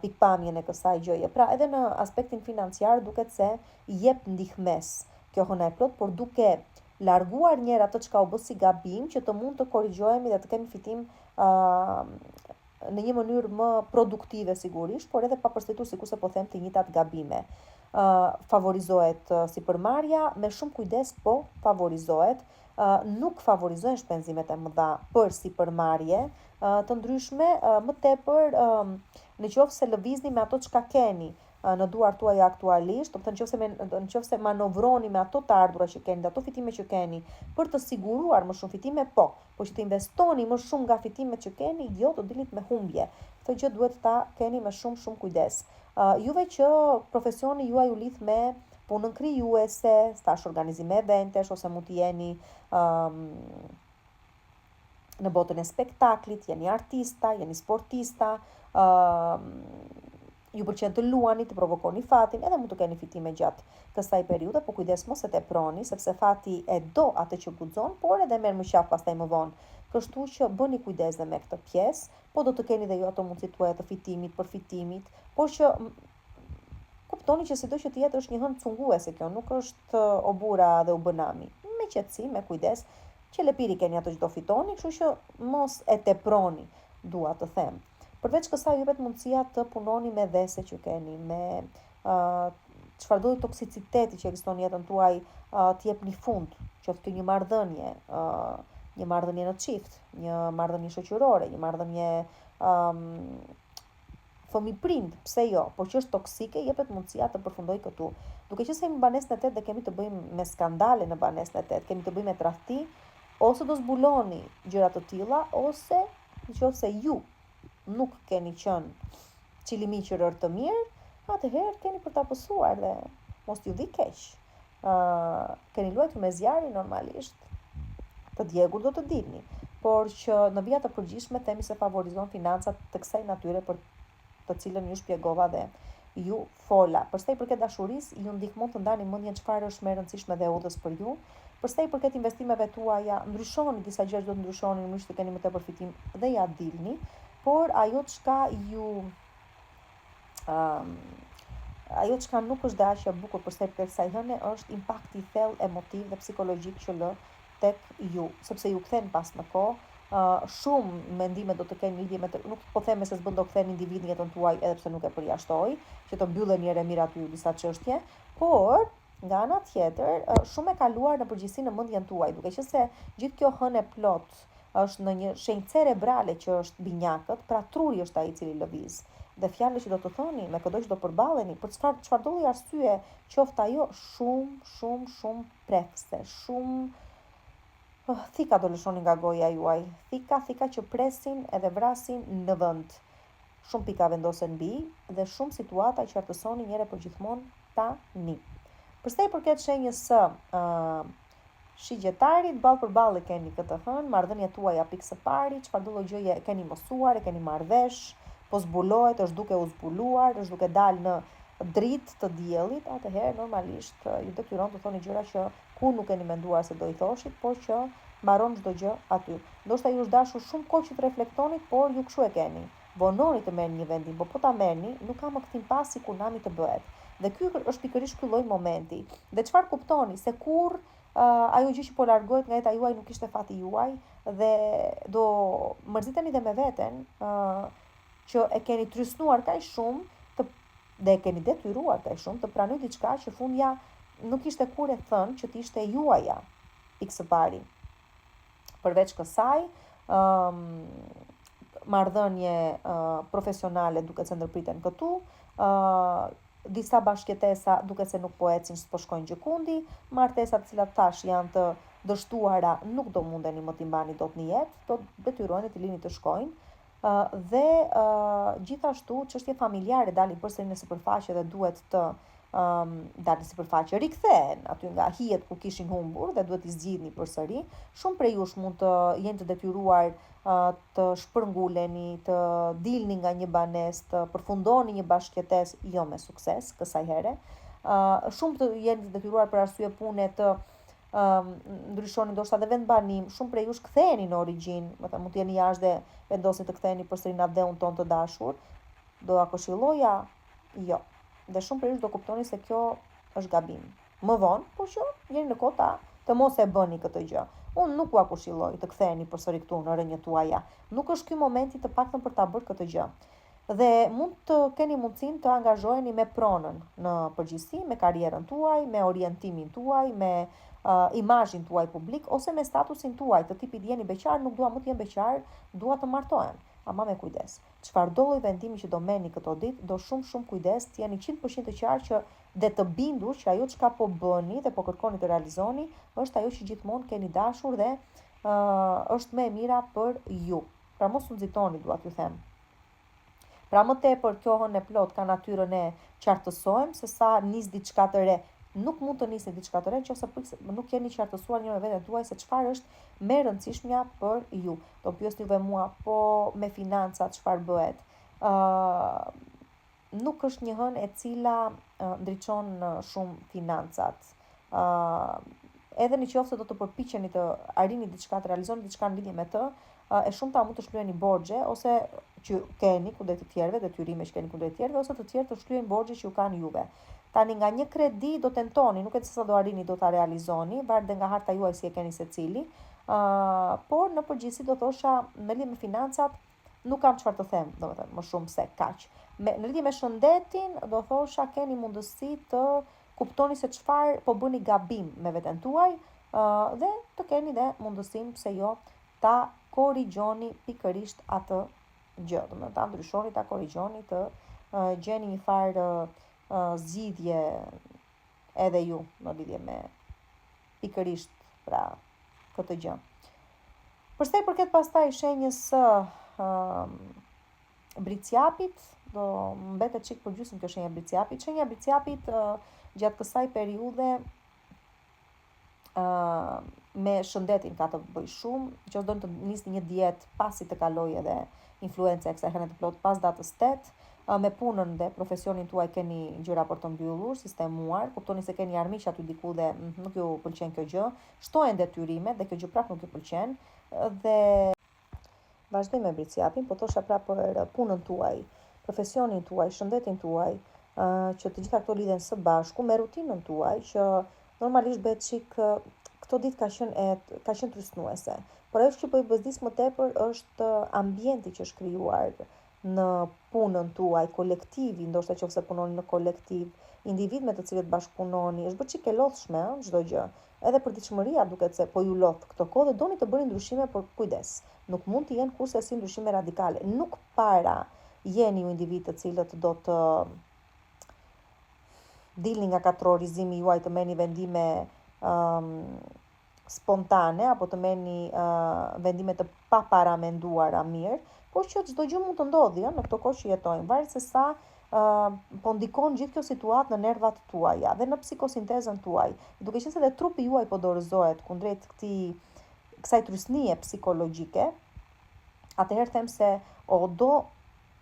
pikpamjen e kësaj gjëje. Pra edhe në aspektin financiar duket se jep ndihmes kjo hëna e plot, por duke larguar njëra atë çka u bë si gabim që të mund të korrigjohemi dhe të kemi fitim në një mënyrë më produktive sigurisht, por edhe pa përsëritur sikurse po them të njëjtat gabime. Favorizohet sipërmarrja me shumë kujdes, po favorizohet. Nuk favorizohen shpenzimet e mëdha për sipërmarrje të ndryshme, më tepër në qoftë se lëvizni me ato çka keni në duart tuaj aktualisht, do të thënë nëse manovroni me ato të ardhurat që keni, ato fitime që keni, për të siguruar më shumë fitime, po që të investoni më shumë nga fitimet që keni, jo të dilit me humbje. Këtë gjë duhet ta keni me shumë kujdes. Juve që profesioni juaj u lidh me punën krijuese, stash organizime eventesh, ose mund të jeni në botën e spektaklit, jeni artista, jeni sportista, ju pëlqen të luani, të provokoni fatin, edhe mund të keni fitime gjatë kësaj periudhe, po kujdes mos e teproni, sepse fati e do atë që guxon, por edhe merr më qaf pastaj më vonë. Kështu që bëni kujdes dhe me këtë pjesë, po do të keni dhe ju ato mundësi tuaja të fitimit, përfitimit, por që kuptoni që sido që të jetë është një hënë cunguese kjo, nuk është obura dhe u bënami. Me qetësi, me kujdes, që lepiri keni ato që do fitoni, kështu që mos e teproni, dua të them. Përveç kësaj ju vetë mundësia të punoni me dhese që keni, me çfarëdo toksiciteti që ekziston në jetën tuaj, të jep një fund, qoftë një marrëdhënie, një marrëdhënie në çift, një marrëdhënie shoqërore, një marrëdhënie fëmijëprind, pse jo, por që është toksike, jepet mundësia të përfundoj këtu. Duke qenë se në banesën e 8 dhe kemi të bëjmë me skandale në banesën e 8, kemi të bëjmë me tradhti, ose do zbuloni gjëra të tilla, ose nëse ju nuk keni qenë qilimiqër të mirë, atëherë keni për ta pësuar dhe mos t'ju vi keq. Keni luajtur me zjarri normalisht, të djegur do të dilni, por që në vija të përgjithshme themi se favorizon financat të kësaj natyre për të cilën ju shpjegova dhe ju fola. Për sa i përket dashurisë, ju ndihmon të ndani mendjen çfarë është më e rëndësishme dhe e udhës për ju. Për sa i përket investimeve tuaja, ndryshoni disa gjëra do të ndryshoni në mënyrë që të keni më tepër fitim dhe ja dilni, por ajo çka nuk është dashja e bukur për sa i përket kësaj hëne është impakti i thellë emotiv dhe psikologjik që lë tek ju, sepse ju kthen pas në kohë. Shumë mendime do të kenë lidhje me nuk po them se s'bën do kthen individ në jetën tuaj edhe pse nuk e përjashtoj, që të mbyllen një herë mirë aty disa çështje, por nga ana tjetër, shumë e kaluar në përgjithësi në mendjen tuaj, duke qenë se gjithë kjo hënë plot është në një shenjë cerebrale që është binjakët, pra truri është ai i cili lëviz. Dhe fjalët që do të thoni, me këdo që do përballeni, për çfarë do lloj arsye, qoftë ajo shumë prekse, shumë thika do lëshoni nga goja juaj, thika që presin edhe vrasin në vend. Shumë pika vendosen mbi dhe shumë situata që qartësoni njëre për gjithmonë tani. Përsa i përket shenjës së shigjetarit, ballë për ballë keni këtë hënë, marrëdhëniet tuaja pikë së pari, çfarë do lloj gjëje e keni mosuar, e keni marrë vesh, po zbulohet, është duke u zbuluar, është duke dalë në dritë të diellit, atëherë normalisht ju detyron të thoni gjëra që ku nuk keni menduar se do i thoshit, por që mbaron çdo gjë aty. Ndoshta ju është dashur shumë kohë që të reflektonit, por ju kshu e keni. Vononi të merrni një vendim, po ta merrni, nuk ka më kthim pas si kunami të bëhet. Dhe ky është pikërisht ky lloj momenti. Dhe çfarë kuptoni se kur ajo gjë që po largohet nga jeta juaj nuk ishte fati juaj dhe do mërziteni dhe me veten që e keni trysnuar kaq shumë dhe e keni detyruar kaq shumë të pranoj diçka që fundja nuk ishte kur e thënë që t'ishte juaja pikë së pari. Përveç kësaj, marrëdhënie profesionale duket se ndërpriten këtu, disa bashkëtesa duket se nuk po ecin, s'po shkojnë gjikundi, martesat të cilat tash janë të dështuara nuk do mundeni më t'i mbani dot në jetë, do detyroheni të lini të shkojnë. Dhe gjithashtu çështje familjare dalin përsëri në sipërfaqe dhe duhet të dalin në sipërfaqe, rikthehen aty nga hijet ku kishin humbur dhe duhet i zgjidhni përsëri. Shumë prej jush mund të jenë të detyruar të shpërnguleni, të dilni nga një banesë, të përfundoni një bashkëtesë jo me sukses kësaj here. Shumë të jenë të detyruar për arsye pune të ndryshoni ndoshta dhe vendbanim, shumë prej jush ktheheni në origjinë, do të mund të jeni jashtë dhe vendosni të ktheheni përsëri në dheun ton të dashur. Do ta këshilloja? Jo. Dhe shumë prej jush do kuptoni se kjo është gabim. Më vonë, por që jeni në kohë të mos e bëni këtë gjë. Unë nuk ua këshilloj të ktheheni përsëri këtu në rrënjët tuaja. Nuk është ky momenti të paktën për ta bërë këtë gjë. Dhe mund të keni mundësinë të angazhoheni me pronën në përgjithësi, me karrierën tuaj, me orientimin tuaj, me imazhin tuaj publik ose me statusin tuaj, të tipit jeni beqar, nuk dua më të jem beqar, dua të martohem, ama me kujdes. Çfarë do lloj vendimi që do merrni këto ditë, do shumë kujdes, të jeni 100% të qartë që dhe të bindur që ajo çka po bëni dhe po kërkoni të realizoni, është ajo që gjithmonë keni dashur dhe është më e mira për ju. Pra mos u nxitoni, dua t'ju them. Pra më tepër kjo hënë e plot ka natyrën e qartësohem se sa nis diçka të re. Nuk mund të nisni diçka të re nëse nuk keni qartësuar një me veten tuaj se çfarë është më e rëndësishmja për ju. Do pyesni juve mua, po me financat çfarë bëhet? Nuk është një hënë e cila ndriçon shumë financat. Edhe nëse do të përpiqeni të arrini diçka, të realizoni diçka në lidhje me të, e shumta mund të shlyeni borxhe ose që keni kundër të tjerëve, detyrime që keni kundër të tjerëve, ose të tjerë të shlyejnë borxhe që ju kanë juve. Tani nga një kredi do tentoni, nuk e di se sa do arrini, do ta realizoni, varet nga harta juaj si e keni secili, por në përgjithësi do thosha në lidhje me financat nuk kam çfarë të them, domethënë më shumë se kaq. Në lidhje me shëndetin, do thosha keni mundësi të kuptoni se çfarë po bëni gabim me veten tuaj dhe të keni dhe mundësinë pse jo ta korrigjoni pikërisht atë gjë, domethënë ta ndryshoni, ta korrigjoni, të gjeni një farë zgjidhje edhe ju në lidhje me pikërisht pra këtë gjë. Përsa i përket pastaj shenjës së bricjapit, do mbetet çik përgjysmë kjo shenja briciapit. Shenja briciapit gjatë kësaj periudhe me shëndetin ka të bëj shumë, që do të nisni një dietë pasi të kaloj edhe influenca e kësaj hëne të plot pas datës 8. Me punën dhe profesionin tuaj keni gjëra për të mbyllur, sistemuar, kuptoni se keni armiq aty diku dhe nuk ju pëlqen kjo gjë, shtohen detyrimet dhe kjo gjë prap nuk ju pëlqen dhe vazhdoj me briciapin, po thosha prap për punën tuaj, profesionin tuaj, shëndetin tuaj, që të gjitha këto lidhen së bashku me rutinën tuaj, që normalisht bëhet çik këto ditë ka qenë trysnuese. Por ajo që po i bezdis më tepër është ambienti që është krijuar në punën tuaj, kolektivi, ndoshta nëse punoni në kolektiv, individ me të cilët bashkëpunoni, është bërë çik e lodhshme çdo gjë. Edhe përditshmëria duket se po ju lodh këto kohë dhe doni të bëni ndryshime, por kujdes. Nuk mund të jenë kurse si ndryshime radikale. Nuk para jeni ju individ të cilët do të dilni nga kategorizimi juaj, të merrni vendime spontane apo të merrni vendime të paparamenduara mirë, por që çdo gjë mund të ndodhi në këto kohë që jetojmë, varet se sa po ndikon gjithë kjo situatë në nervat tuaja dhe në psikosintezën tuaj. Duke qenë se dhe trupi juaj po dorëzohet kundrejt kësaj trysnie psikologjike, atëherë them se do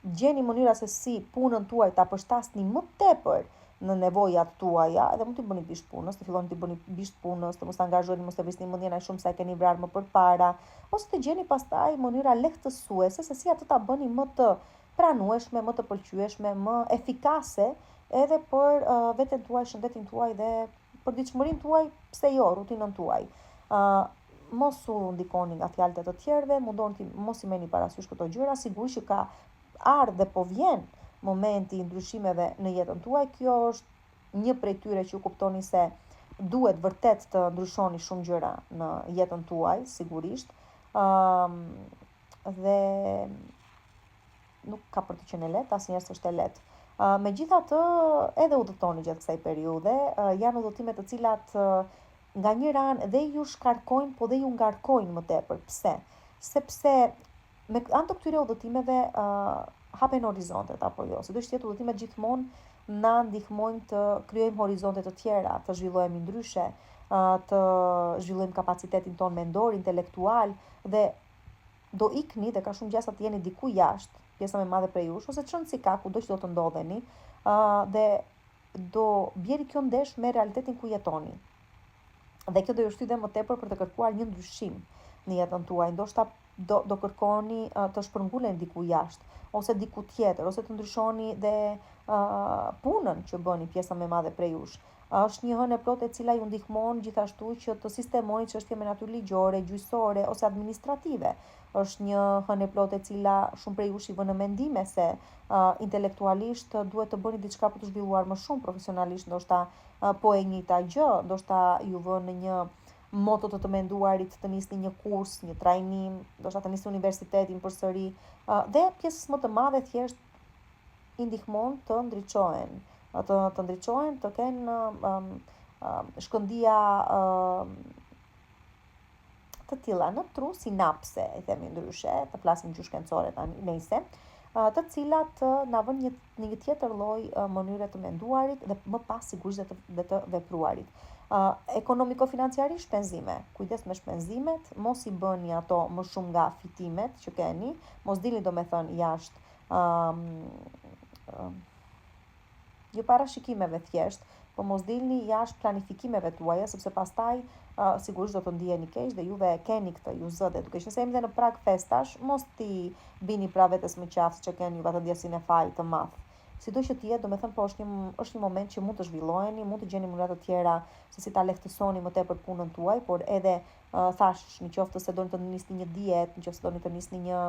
gjeni mënyra se si punën tuaj ta përshtasni më tepër në nevojat tuaja, edhe mund t'i bëni bisht punës, të filloni t'i bëni bisht punës, të mos angazhoni, mos të visni mendjen aq shumë sa e keni vrarë më përpara, ose të gjeni pastaj mënyra lehtësuese se si atë ta bëni më të pranueshme, më të pëlqyeshme, më efikase edhe për veten tuaj, shëndetin tuaj dhe përditshmërinë tuaj, pse jo, rutinën tuaj. Mos u ndikoni nga fjalët e të tjerëve, mundoni mos i merrni parasysh këto gjëra, sigurisht që ka ardhur dhe po vjen momenti i ndryshimeve në jetën tuaj. Kjo është një prej tyre që ju kuptoni se duhet vërtet të ndryshoni shumë gjëra në jetën tuaj, sigurisht. Dhe nuk ka për të qenë lehtë, asnjëherë s'është e lehtë. Megjithatë, edhe udhëtoni gjatë kësaj periudhe, janë udhëtime të cilat nga njëra anë dhe ju shkarkojnë, po dhe ju ngarkojnë më tepër. Pse? Sepse me anë të këtyre udhëtimeve hapen horizontet apo jo. Sidoqë jetë udhëtimet gjithmonë na ndihmojnë të krijojmë horizonte të tjera, të zhvillohemi ndryshe, të zhvillojmë kapacitetin ton mendor, intelektual dhe do ikni dhe ka shumë gjasa të jeni diku jashtë, pjesa më e madhe prej jush, ose çon si ka kudo që do të ndodheni, dhe do bjeri kjo ndesh me realitetin ku jetoni. Dhe kjo do ju shtyjë më tepër për të kërkuar një ndryshim në jetën tuaj. Ndoshta do kërkoni të shpërnguleni diku jashtë, ose diku tjetër, ose të ndryshoni dhe punën që bëni pjesa më e madhe prej jush. Është një hënë e plotë e cila ju ndihmon gjithashtu që të sistemoni çështje me natyrë ligjore, gjyqësore ose administrative. Është një hënë e plotë e cila shumë prej jush i vënë mendime se intelektualisht duhet të bëni diçka për të zhvilluar më shumë, profesionalisht ndoshta po e njëjta gjë, ndoshta ju vënë në një moto të menduarit të nisni një kurs, një trajnim, ndoshta të nisni universitetin përsëri, dhe pjesës më të madhe thjesht i ndihmon të ndriçohen, të kenë shkëndija të tilla në tru, sinapse, i themi ndryshe, të flasim gjysh shkencore tani, nejse, të cilat na vën në një tjetër lloj mënyre të menduarit dhe më pas sigurisht dhe të vepruarit. Ekonomiko-financiarisht shpenzime, kujdes me shpenzimet, mos i bëni ato më shumë nga fitimet që keni, mos dilni domethënë jashtë jo parashikimeve thjesht, po mos dilni jashtë planifikimeve tuaja, sepse pastaj sigurisht do të ndiheni keq dhe juve keni këtë ju zë dhe duke qenë se jemi dhe në prag festash, mos ti bini pra vetes më qafë që keni juve atë ndjesin e faj të madh. Sido që t'jetë, do me thënë, po është një moment që mund të zhvilloheni, mund të gjeni mënyra të tjera se si ta lehtësoni më tepër punën tuaj, por edhe thash, në qoftë se doni të nisni një dietë, në qoftë se doni të nisni një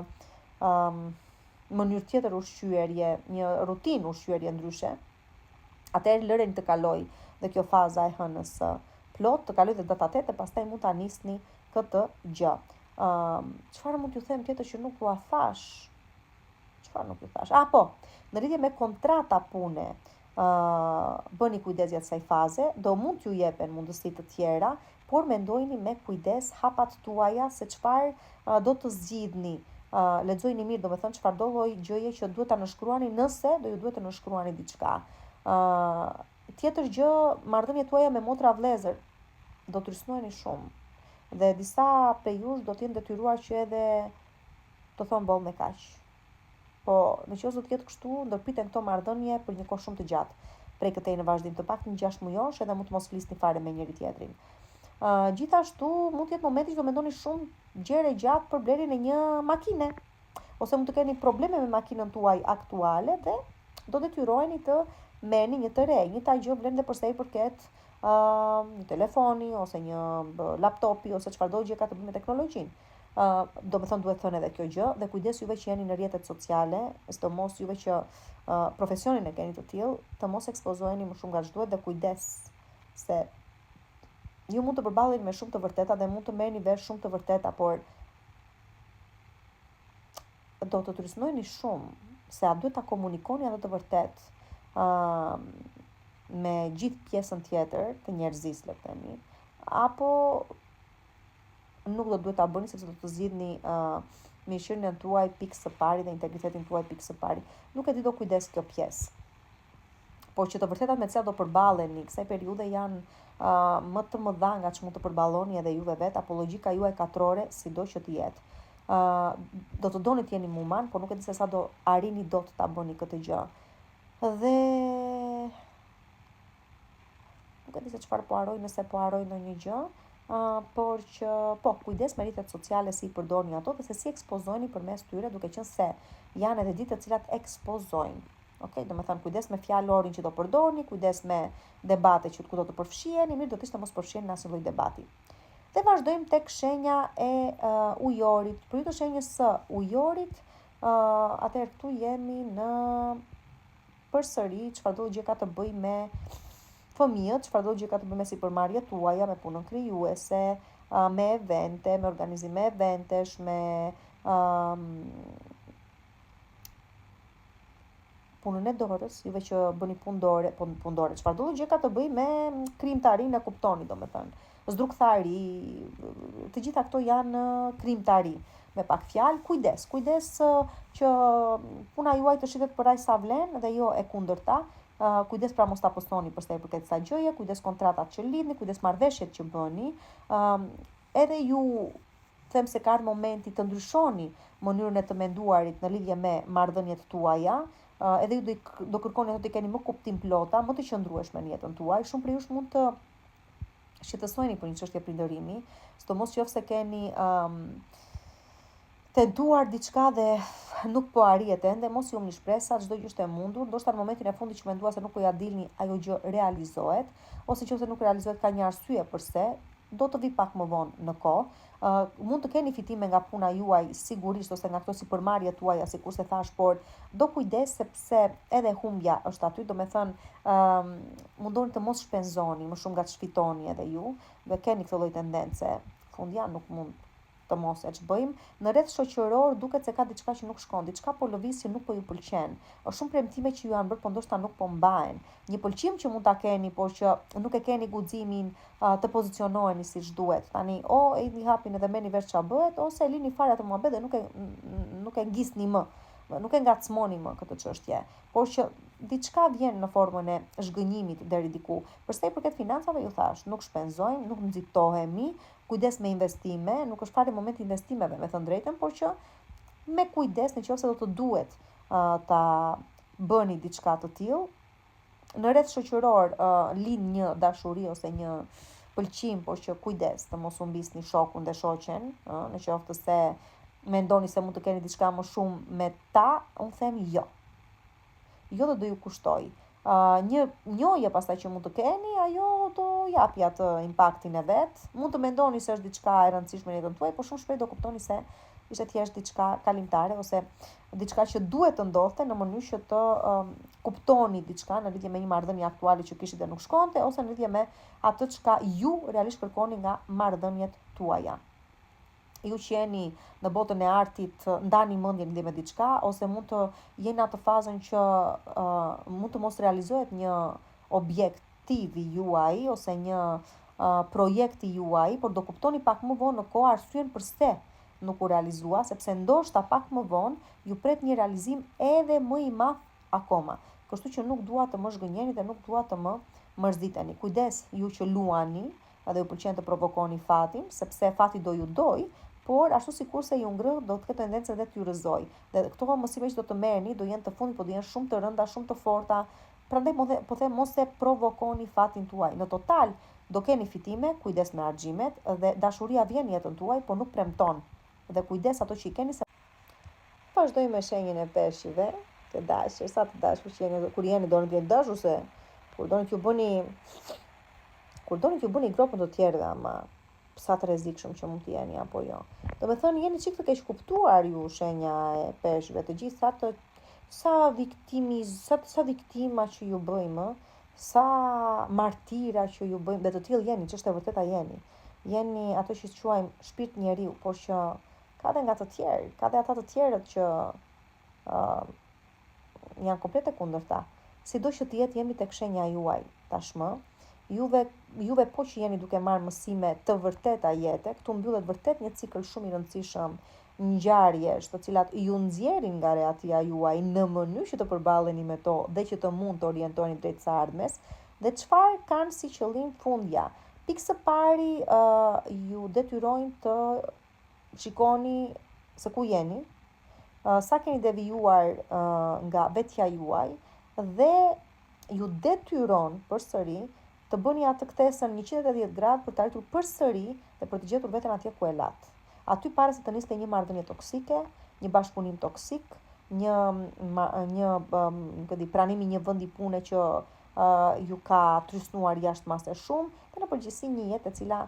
mënyrë tjetër ushqyerje, një rutinë ushqyerje ndryshe, atëherë lëreni të kaloj dhe kjo faza e hënës plot, të kaloj dhe data 8 e pastaj mund ta nisni këtë gjë. Çfarë mund t'ju them tjetër që nuk u thash? Çfarë nuk ju thash? Po, në lidhje me kontrata pune, bëni kujdes gjatë kësaj faze, do mund t'ju jepen mundësi të tjera, por mendojini me kujdes hapat tuaja se çfarë do të zgjidhni lexojini mirë, domethënë çfarë do lloj gjëje që duhet ta nënshkruani nëse do ju duhet të nënshkruani diçka. Tjetër gjë, marrëdhëniet tuaja me motra vëllezër do të rysnoheni shumë. Dhe disa prej jush do të jenë detyruar që edhe të thonë boll me kaq. Po, nëse do të ketë kështu, ndërpriten këto marrëdhënie për një kohë shumë të gjatë. Prej këtej në vazhdim, të paktën 6 mujosh edhe mund të mos flisni fare me njëri tjetrin. Gjithashtu mund të jetë momenti që do mendoni shumë gjëre gjatë për blerjen e një makine, ose mund të keni probleme me makinën tuaj aktuale dhe do detyroheni të merrni një të re. Njëta gjë vlen edhe për sa i përket një telefoni ose një laptopi ose çfarëdo gjë ka të bëjë me teknologjinë. Do me thonë duhet thënë edhe kjo gjë dhe kujdes juve që jeni në rrjetet sociale, sidomos juve që profesionin e keni të tillë, të mos ekspozoheni më shumë nga ç'duhet dhe kujdes se ju mund të përballeni me shumë të vërteta dhe mund të merrni vesh shumë të vërteta, por do të trysnoheni shumë se a duhet ta komunikoni atë të vërtet me gjithë pjesën tjetër të njerëzisë, le të themi, apo nuk do duhet ta bëni sepse do të zgjidhni mirëqenien tuaj pikë së pari dhe integritetin tuaj pikë së pari. Nuk e di do kujdes kjo pjesë. Por që të vërtetat me të cilat do përballeni kësaj periudhe janë më të mëdha nga që mund të përballoni edhe juve vetë, apo logjika juaj katrore, sido që të jetë. Do të doni të jeni muman, por nuk e di se sa do arrini dot ta bëni këtë gjë. Dhe nuk e di se çfarë po haroj, nëse po haroj ndonjë gjë. Por që po, kujdes me rrjetet sociale si i përdorni ato dhe se si ekspozojni përmes tyre, duke qenë se janë edhe ditë të cilat ekspozojnë. Okej, do me thënë kujdes me fjalorin që do përdorni, kujdes me debate që ku do të përfshiheni, mirë do të ishte mos përfshiheni në asnjë lloj debati. Dhe vazhdojmë tek shenja e ujorit. Për të shenjës së ujorit, atëherë këtu jemi në përsëri çfarëdo gjë ka të bëjë me fëmijët, çfarëdo gjë ka të bëjë me sipërmarrjet tuaja, me punën krijuese, me evente, me organizime eventesh, me punën e dorës, juve që bëni punë dore, çfarëdo gjë ka të bëjë me krijimtarinë e kuptoni, domethënë. Zdrukthari, të gjitha këto janë krijimtari. Me pak fjalë, kujdes që puna juaj të shitet për aq sa vlen dhe jo e kundërta. Kujdes pra mos ta postoni për sa i përket kësaj gjëje, kujdes kontratat që lidhni, kujdes marrëveshjet që bëni. Edhe ju them se ka momenti të ndryshoni mënyrën e të menduarit në lidhje me marrëdhëniet tuaja. Edhe ju do kërkoni ato të keni më kuptim plota, më të qëndrueshme në jetën tuaj. Shumë prej jush mund të shqetësoheni për një çështje prindërimi, sidomos nëse keni tentuar diçka dhe nuk po arrihet ende, mos ju humni shpresa, çdo gjë është e mundur, ndoshta në momentin e fundit që mendua se nuk po ja dilni, ajo gjë realizohet, ose nëse nuk realizohet ka një arsye pse, do të vi pak më vonë në kohë. Mund të keni fitime nga puna juaj sigurisht ose nga këto sipërmarrje tuaja, sikurse thash, por do kujdes sepse edhe humbja është aty, do me thënë mundoni të mos shpenzoni më shumë nga që fitoni edhe ju, dhe keni këtë lloj tendence, fundja nuk mund të mos e ç'bëjmë. Në rreth shoqëror duket se ka diçka që nuk shkon, diçka po lëviz që nuk po ju pëlqen. Është shumë premtime që ju janë bërë, por ndoshta nuk po mbahen. Një pëlqim që mund ta keni, por që nuk e keni guximin të pozicionoheni siç duhet. Tani e idhni hapin edhe merrni vesh ç'a bëhet, ose e lini fare atë muhabet dhe nuk e ngisni më. Nuk e ngacmoni më këtë çështje, por që diçka vjen në formën e zhgënjimit deri diku. Për sa i përket financave, ju thash, nuk shpenzojmë, nuk nxitohemi, kujdes me investime, nuk është fare momenti investimeve, me thënë drejtën, por që me kujdes nëse do të duhet ta bëni diçka të tillë, në rreth shoqëror lind një dashuri ose një pëlqim, por që kujdes të mos humbisni shokun dhe shoqen, nëse se mendoni se mund të keni diçka më shumë me ta, unë them jo. Jo dhe do ju kushtoj. Një njohje pastaj që mund të keni, ajo do japi atë impaktin e vet. Mund të mendoni se është diçka e rëndësishme në jetën tuaj, por shumë shpejt do kuptoni se ishte thjesht diçka kalimtare ose diçka që duhet të ndodhte në mënyrë që të kuptoni diçka në lidhje me një marrëdhënie aktuale që kishit dhe nuk shkonte, ose në lidhje me atë çka ju realisht kërkoni nga marrëdhëniet tuaja. Ju që jeni në botën e artit, ndani mendjen lidhje me diçka, ose mund të jeni në atë fazën që mund të mos realizohet një objektivi juaj ose një projekti juaj, por do kuptoni pak më vonë në kohë arsyen pse nuk u realizua, sepse ndoshta pak më vonë ju pret një realizim edhe më i madh akoma. Kështu që nuk dua të më zhgënjeni dhe nuk dua të më mërziteni. Kujdes ju që luani, edhe ju pëlqen të provokoni fatin, sepse fati do ju doj, por ashtu sikurse ju ngrëh do të ketë tendencën dhe t'ju rrëzoj. Dhe këto mësime që do të merrni do jenë të fundit, po do jenë shumë të rënda, shumë të forta. Prandaj po them mos e provokoni fatin tuaj. Në total do keni fitime, kujdes me argjimet dhe dashuria vjen në jetën tuaj, por nuk premton. Dhe kujdes ato që i keni se vazhdoj me shenjën e peshqive, të dashur, sa të dashur që jeni, kur jeni doni të jeni dashur se kur doni t'ju bëni gropën të tjerëve, ama sa të rrezikshëm që mund të jeni apo jo. Do me thënë jeni çik të keq kuptuar ju shenja e peshqve, të gjitha sa viktima që ju bëjmë, sa martira që ju bëjmë, dhe të tillë jeni, ç'është e vërteta jeni. Jeni ato që quajmë shpirt njeriu, por që ka dhe nga të tjerë, ka dhe ata të tjerët që janë komplet e kundërta. Sido që të jetë jemi tek shenja juaj tashmë. Juve po që jeni duke marrë mësime të vërteta jete, këtu mbyllet vërtet një cikël shumë i rëndësishëm ngjarjesh, të cilat ju nxjerrin nga reatia juaj në mënyrë që të përballeni me to dhe që të mund të orientoheni drejt së ardhmes, dhe çfarë kanë si qëllim fundja. Pikë së pari ju detyrojnë të shikoni se ku jeni, sa keni devijuar nga vetja juaj dhe ju detyron përsëri të bëni atë ktesën 180 gradë për të arritur përsëri dhe për të gjetur veten atje ku e lat. Aty para se të nisni një marrëdhënie toksike, një bashkëpunim toksik, pranimi një vendi pune që ju ka trysnuar jashtë mase shumë, dhe në përgjithësi një jetë e cila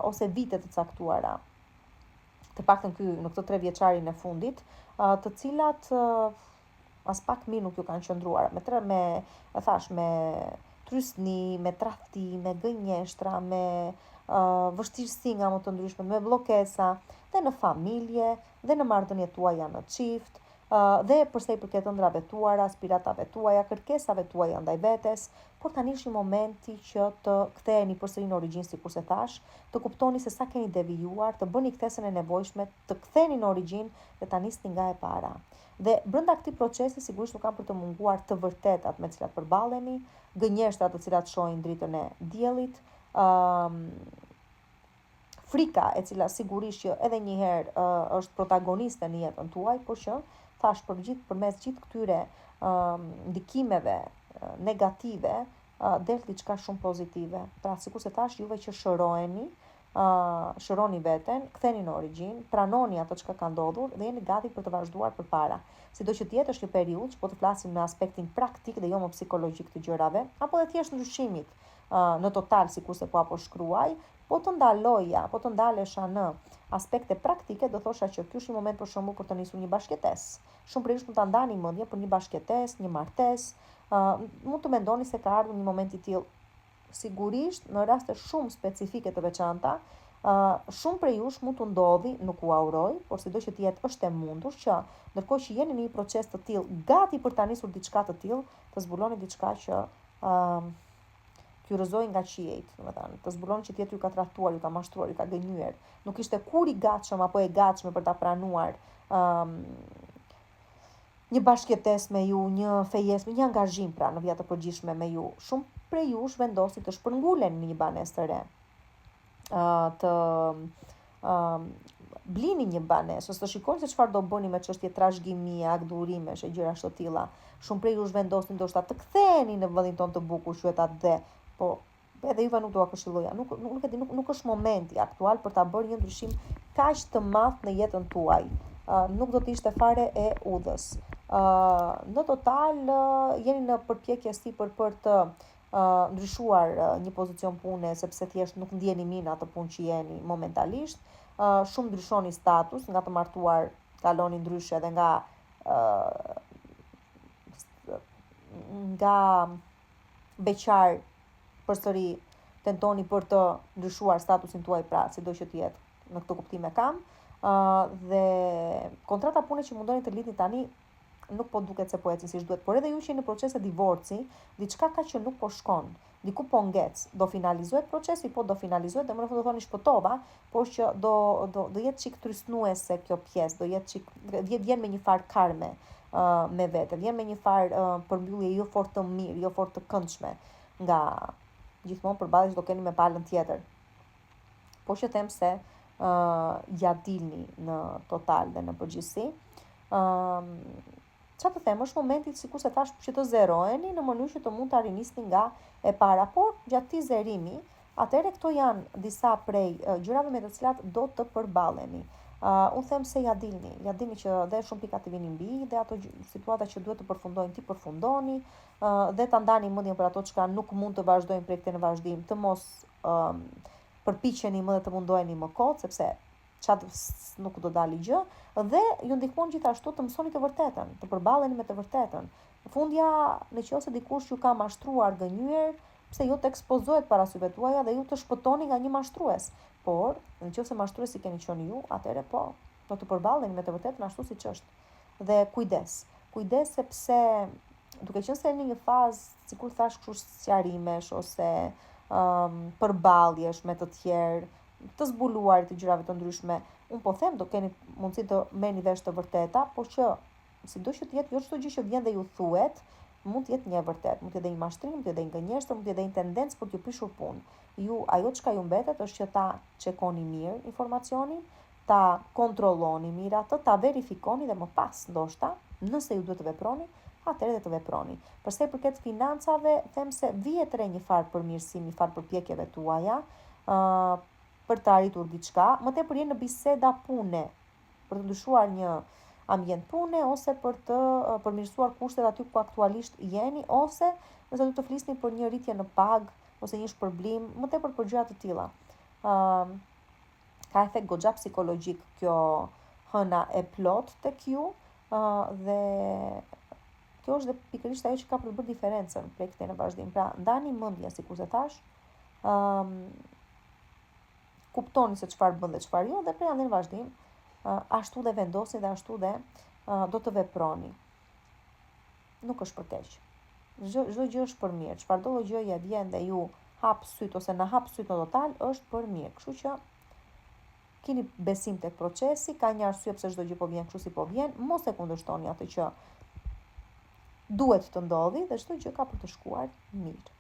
ose vite të caktuara. Të paktën në këto 3 vjeçarin e fundit, të cilat as pak mirë nuk ju kanë qëndruar. Me trysni, me tradhti, me gënjeshtra, me vështirësi nga më të ndryshme, me bllokesa, dhe në familje, dhe në marrëdhëniet tuaja në çift, dhe përsa i përket ëndrave tuaja, aspiratave tuaja, kërkesave tuaja ndaj vetes, por tani është një momenti që të ktheheni përsëri në origjinë, sikurse thash, të kuptoni se sa keni devijuar, të bëni ktesën e nevojshme, të ktheheni në origjinë dhe ta nisni nga e para. Dhe brenda këtij procesi sigurisht nuk kanë për të munguar të vërtetat me të cilat përballeni, gënjeshtrat të cilat shohin dritën e diellit, frika e cila sigurisht që edhe një herë është protagoniste në jetën tuaj, por që thash përmes gjithë këtyre ndikimeve negative del diçka shumë pozitive. Pra sikurse thash, juve që shëroni veten, ktheni në origjinë, pranoni ato çka ka ndodhur dhe jeni gati për të vazhduar përpara. Sido që të jetë është një periudhë që po të flasim në aspektin praktik dhe jo më psikologjik të gjërave, apo dhe thjesht ndryshimit në total sikurse po apo shkruaj, po të ndalesha në aspekte praktike, do thosha që ky është një moment për shembull për të nisur një bashkëtesë. Shumë prej jush mund ta ndani mendjen për një bashkëtesë, një martesë, mund të mendoni se ka ardhur një moment i tillë. Sigurisht, në raste shumë specifike të veçanta, shumë prej jush mund të ndodhi, nuk u auroj, por sido që të jetë është e mundur që ndërkohë që jeni në një proces të tillë, gati për ta nisur diçka të tillë, të zbuloni diçka që t'ju rrëzoj nga qiejt, domethënë, të zbuloni që tjetri ju ka tradhtuar, ju ka mashtruar, ju ka gënyer, nuk ishte kur i gatshëm apo e gatshme për ta pranuar një bashkëtesë me ju, një fejesë, një angazhim pra në vija të përgjithshme me ju. Shumë prej jush vendosin të shpërngulen në një banesë të re, të blini një banesë, ose të shikoni se çfarë do bëni me çështje trashëgimie, akdurimesh e gjëra ashtu të tilla. Shumë prej jush vendosin ndoshta të ktheheni në vendin tonë të bukur, quhet atë, po edhe juve nuk dua këshilloja. Nuk është momenti aktual për ta bërë një ndryshim kaq të madh në jetën tuaj. Nuk do të ishte fare e udhës. Në total jeni në përpjekje sipër për të ndryshuar një pozicion pune, sepse thjesht nuk ndjeni mirë në atë punë që jeni momentalisht. Shumë ndryshoni status, nga të martuar kaloni ndryshe dhe nga beqar përsëri tentoni për të ndryshuar statusin tuaj, pra sido që të jetë në këtë kuptim e kam. Dhe kontrata pune që mundoni të lidhni tani nuk po duket se po ecin siç duhet, por edhe ju që jeni në proces të divorci, diçka ka që nuk po shkon. Diku po ngec, do finalizohet procesi, po do finalizohet, dhe më në fund do thoni shpëtova, por që do jetë çik trysnuese kjo pjesë, do jetë çik vjen me një farë karme me vete, vjen me një farë përmbyllje jo fort të mirë, jo fort të këndshme, nga gjithmonë përballësh do keni me palën tjetër. Po që them se ja dilni në total dhe në përgjithësi. Qa të them, është momenti sikur se thash që të zeroheni në mënyrë që të mund të arrinisni nga e para, por gjatë këtij zerimi, atëherë këto janë disa prej gjërave me të cilat do të përballeni. Unë them se ja dilni që dhe shumë pika të vinin mbi, dhe ato situata që duhet të përfundojnë ti përfundoni, dhe ta ndani mendjen për ato çka nuk mund të vazhdojnë projekte në vazhdim, të mos përpiqeni më dhe të mundoheni më kot, sepse nuk do dali gjë, dhe ju ndihmon gjithashtu të mësoni të vërtetën, të përballeni me të vërtetën. Në fundja, nëse dikush ju ka mashtruar gënjyer, pse jo të ekspozohet para syve tuaja dhe ju të shpëtoni nga një mashtrues. Por, nëse mashtruesi keni qenë ju, atëherë po, do të përballeni me të vërtetën ashtu siç është. Dhe kujdes sepse duke qenë se në një fazë, sikur thash kështu sqarimesh ose përballjesh me të tjerë, të zbuluar të gjërave të ndryshme, unë po them do keni mundësi të merrni vesh të vërteta, por që sido që të jetë, jo çdo gjë që vjen dhe ju thuhet, mund të jetë një e vërtet, mund të jetë një mashtrim, mund të jetë një gënjeshtër, mund të jetë një tendencë për t'ju prishur punë. Ajo çka ju mbetet është që ta çekoni mirë informacionin, ta kontrolloni mirë atë, ta verifikoni dhe më pas ndoshta, nëse ju duhet të veproni, atëherë dhe të veproni. Përsa i përket financave, them se vihet re një farë përmirësim, një farë përpjekjeve tuaja, për të arritur diçka, më tepër jeni në biseda pune, për të ndryshuar një ambient pune, ose për të përmirësuar kushtet aty ku aktualisht jeni, ose nëse do të flisni për një rritje në pagë, ose një shpërblim, më tepër për gjëra të tilla. Ka efekt goxha psikologjik kjo hëna e plot tek ju, dhe kjo është dhe pikërisht ajo që ka për të bërë diferencën prej këtij në vazhdim. Pra, ndani mendjen, sikur se thash, kuptoni se çfarë bën dhe çfarë jo, dhe prej andaj në vazhdim ashtu dhe vendosni dhe ashtu dhe do të veproni. Nuk është për keq. Çdo gjë është për mirë. Çfarëdo gjëje vjen dhe ju hap syt ose na hap syt në total, është për mirë. Kështu që keni besim tek procesi, ka një arsye pse çdo gjë po vjen kështu si po vjen, mos e kundërshtoni atë që duhet të ndodhi, dhe çdo gjë ka për të shkuar mirë.